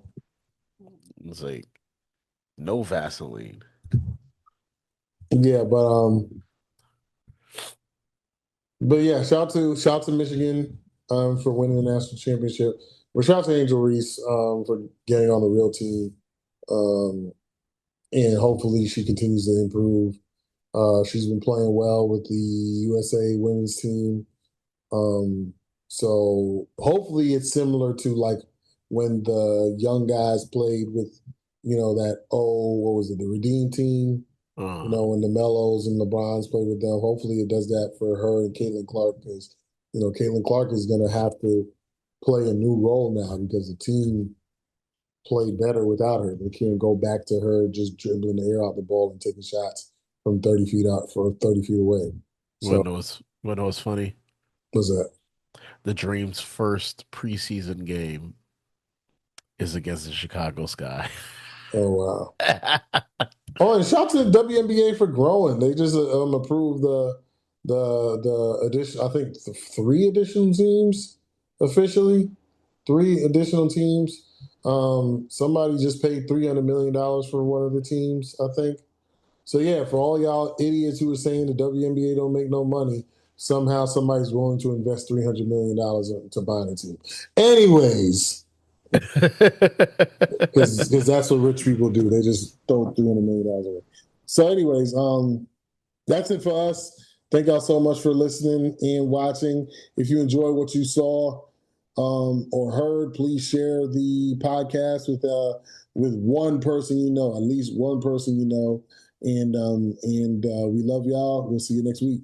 It's like no Vaseline. Yeah, but yeah, shout out to Michigan for winning the national championship. But shout out to Angel Reese for getting on the real team. Um, and hopefully she continues to improve. She's been playing well with the USA women's team. Um, so hopefully it's similar to like when the young guys played with, that what was it, the Redeem team? Uh, When the Mellos and LeBrons play with them. Hopefully it does that for her and Caitlin Clark because, Caitlin Clark is going to have to play a new role now because the team played better without her. They can't go back to her just dribbling the air out the ball and taking shots from 30 feet out for 30 feet away. So what was funny? was that? The Dream's first preseason game is against the Chicago Sky. Oh wow. Oh, and shout out to the WNBA for growing. They just approved the addition. I think three additional teams officially. Three additional teams. Somebody just paid $300 million for one of the teams. I think. So yeah, for all y'all idiots who are saying the WNBA don't make no money, somehow somebody's willing to invest $300 million to buy a team. Anyways, because that's what rich people do. They just throw $300 million away. So, anyways, that's it for us. Thank y'all so much for listening and watching. If you enjoy what you saw or heard, please share the podcast with one person you know, at least one person you know. And we love y'all. We'll see you next week.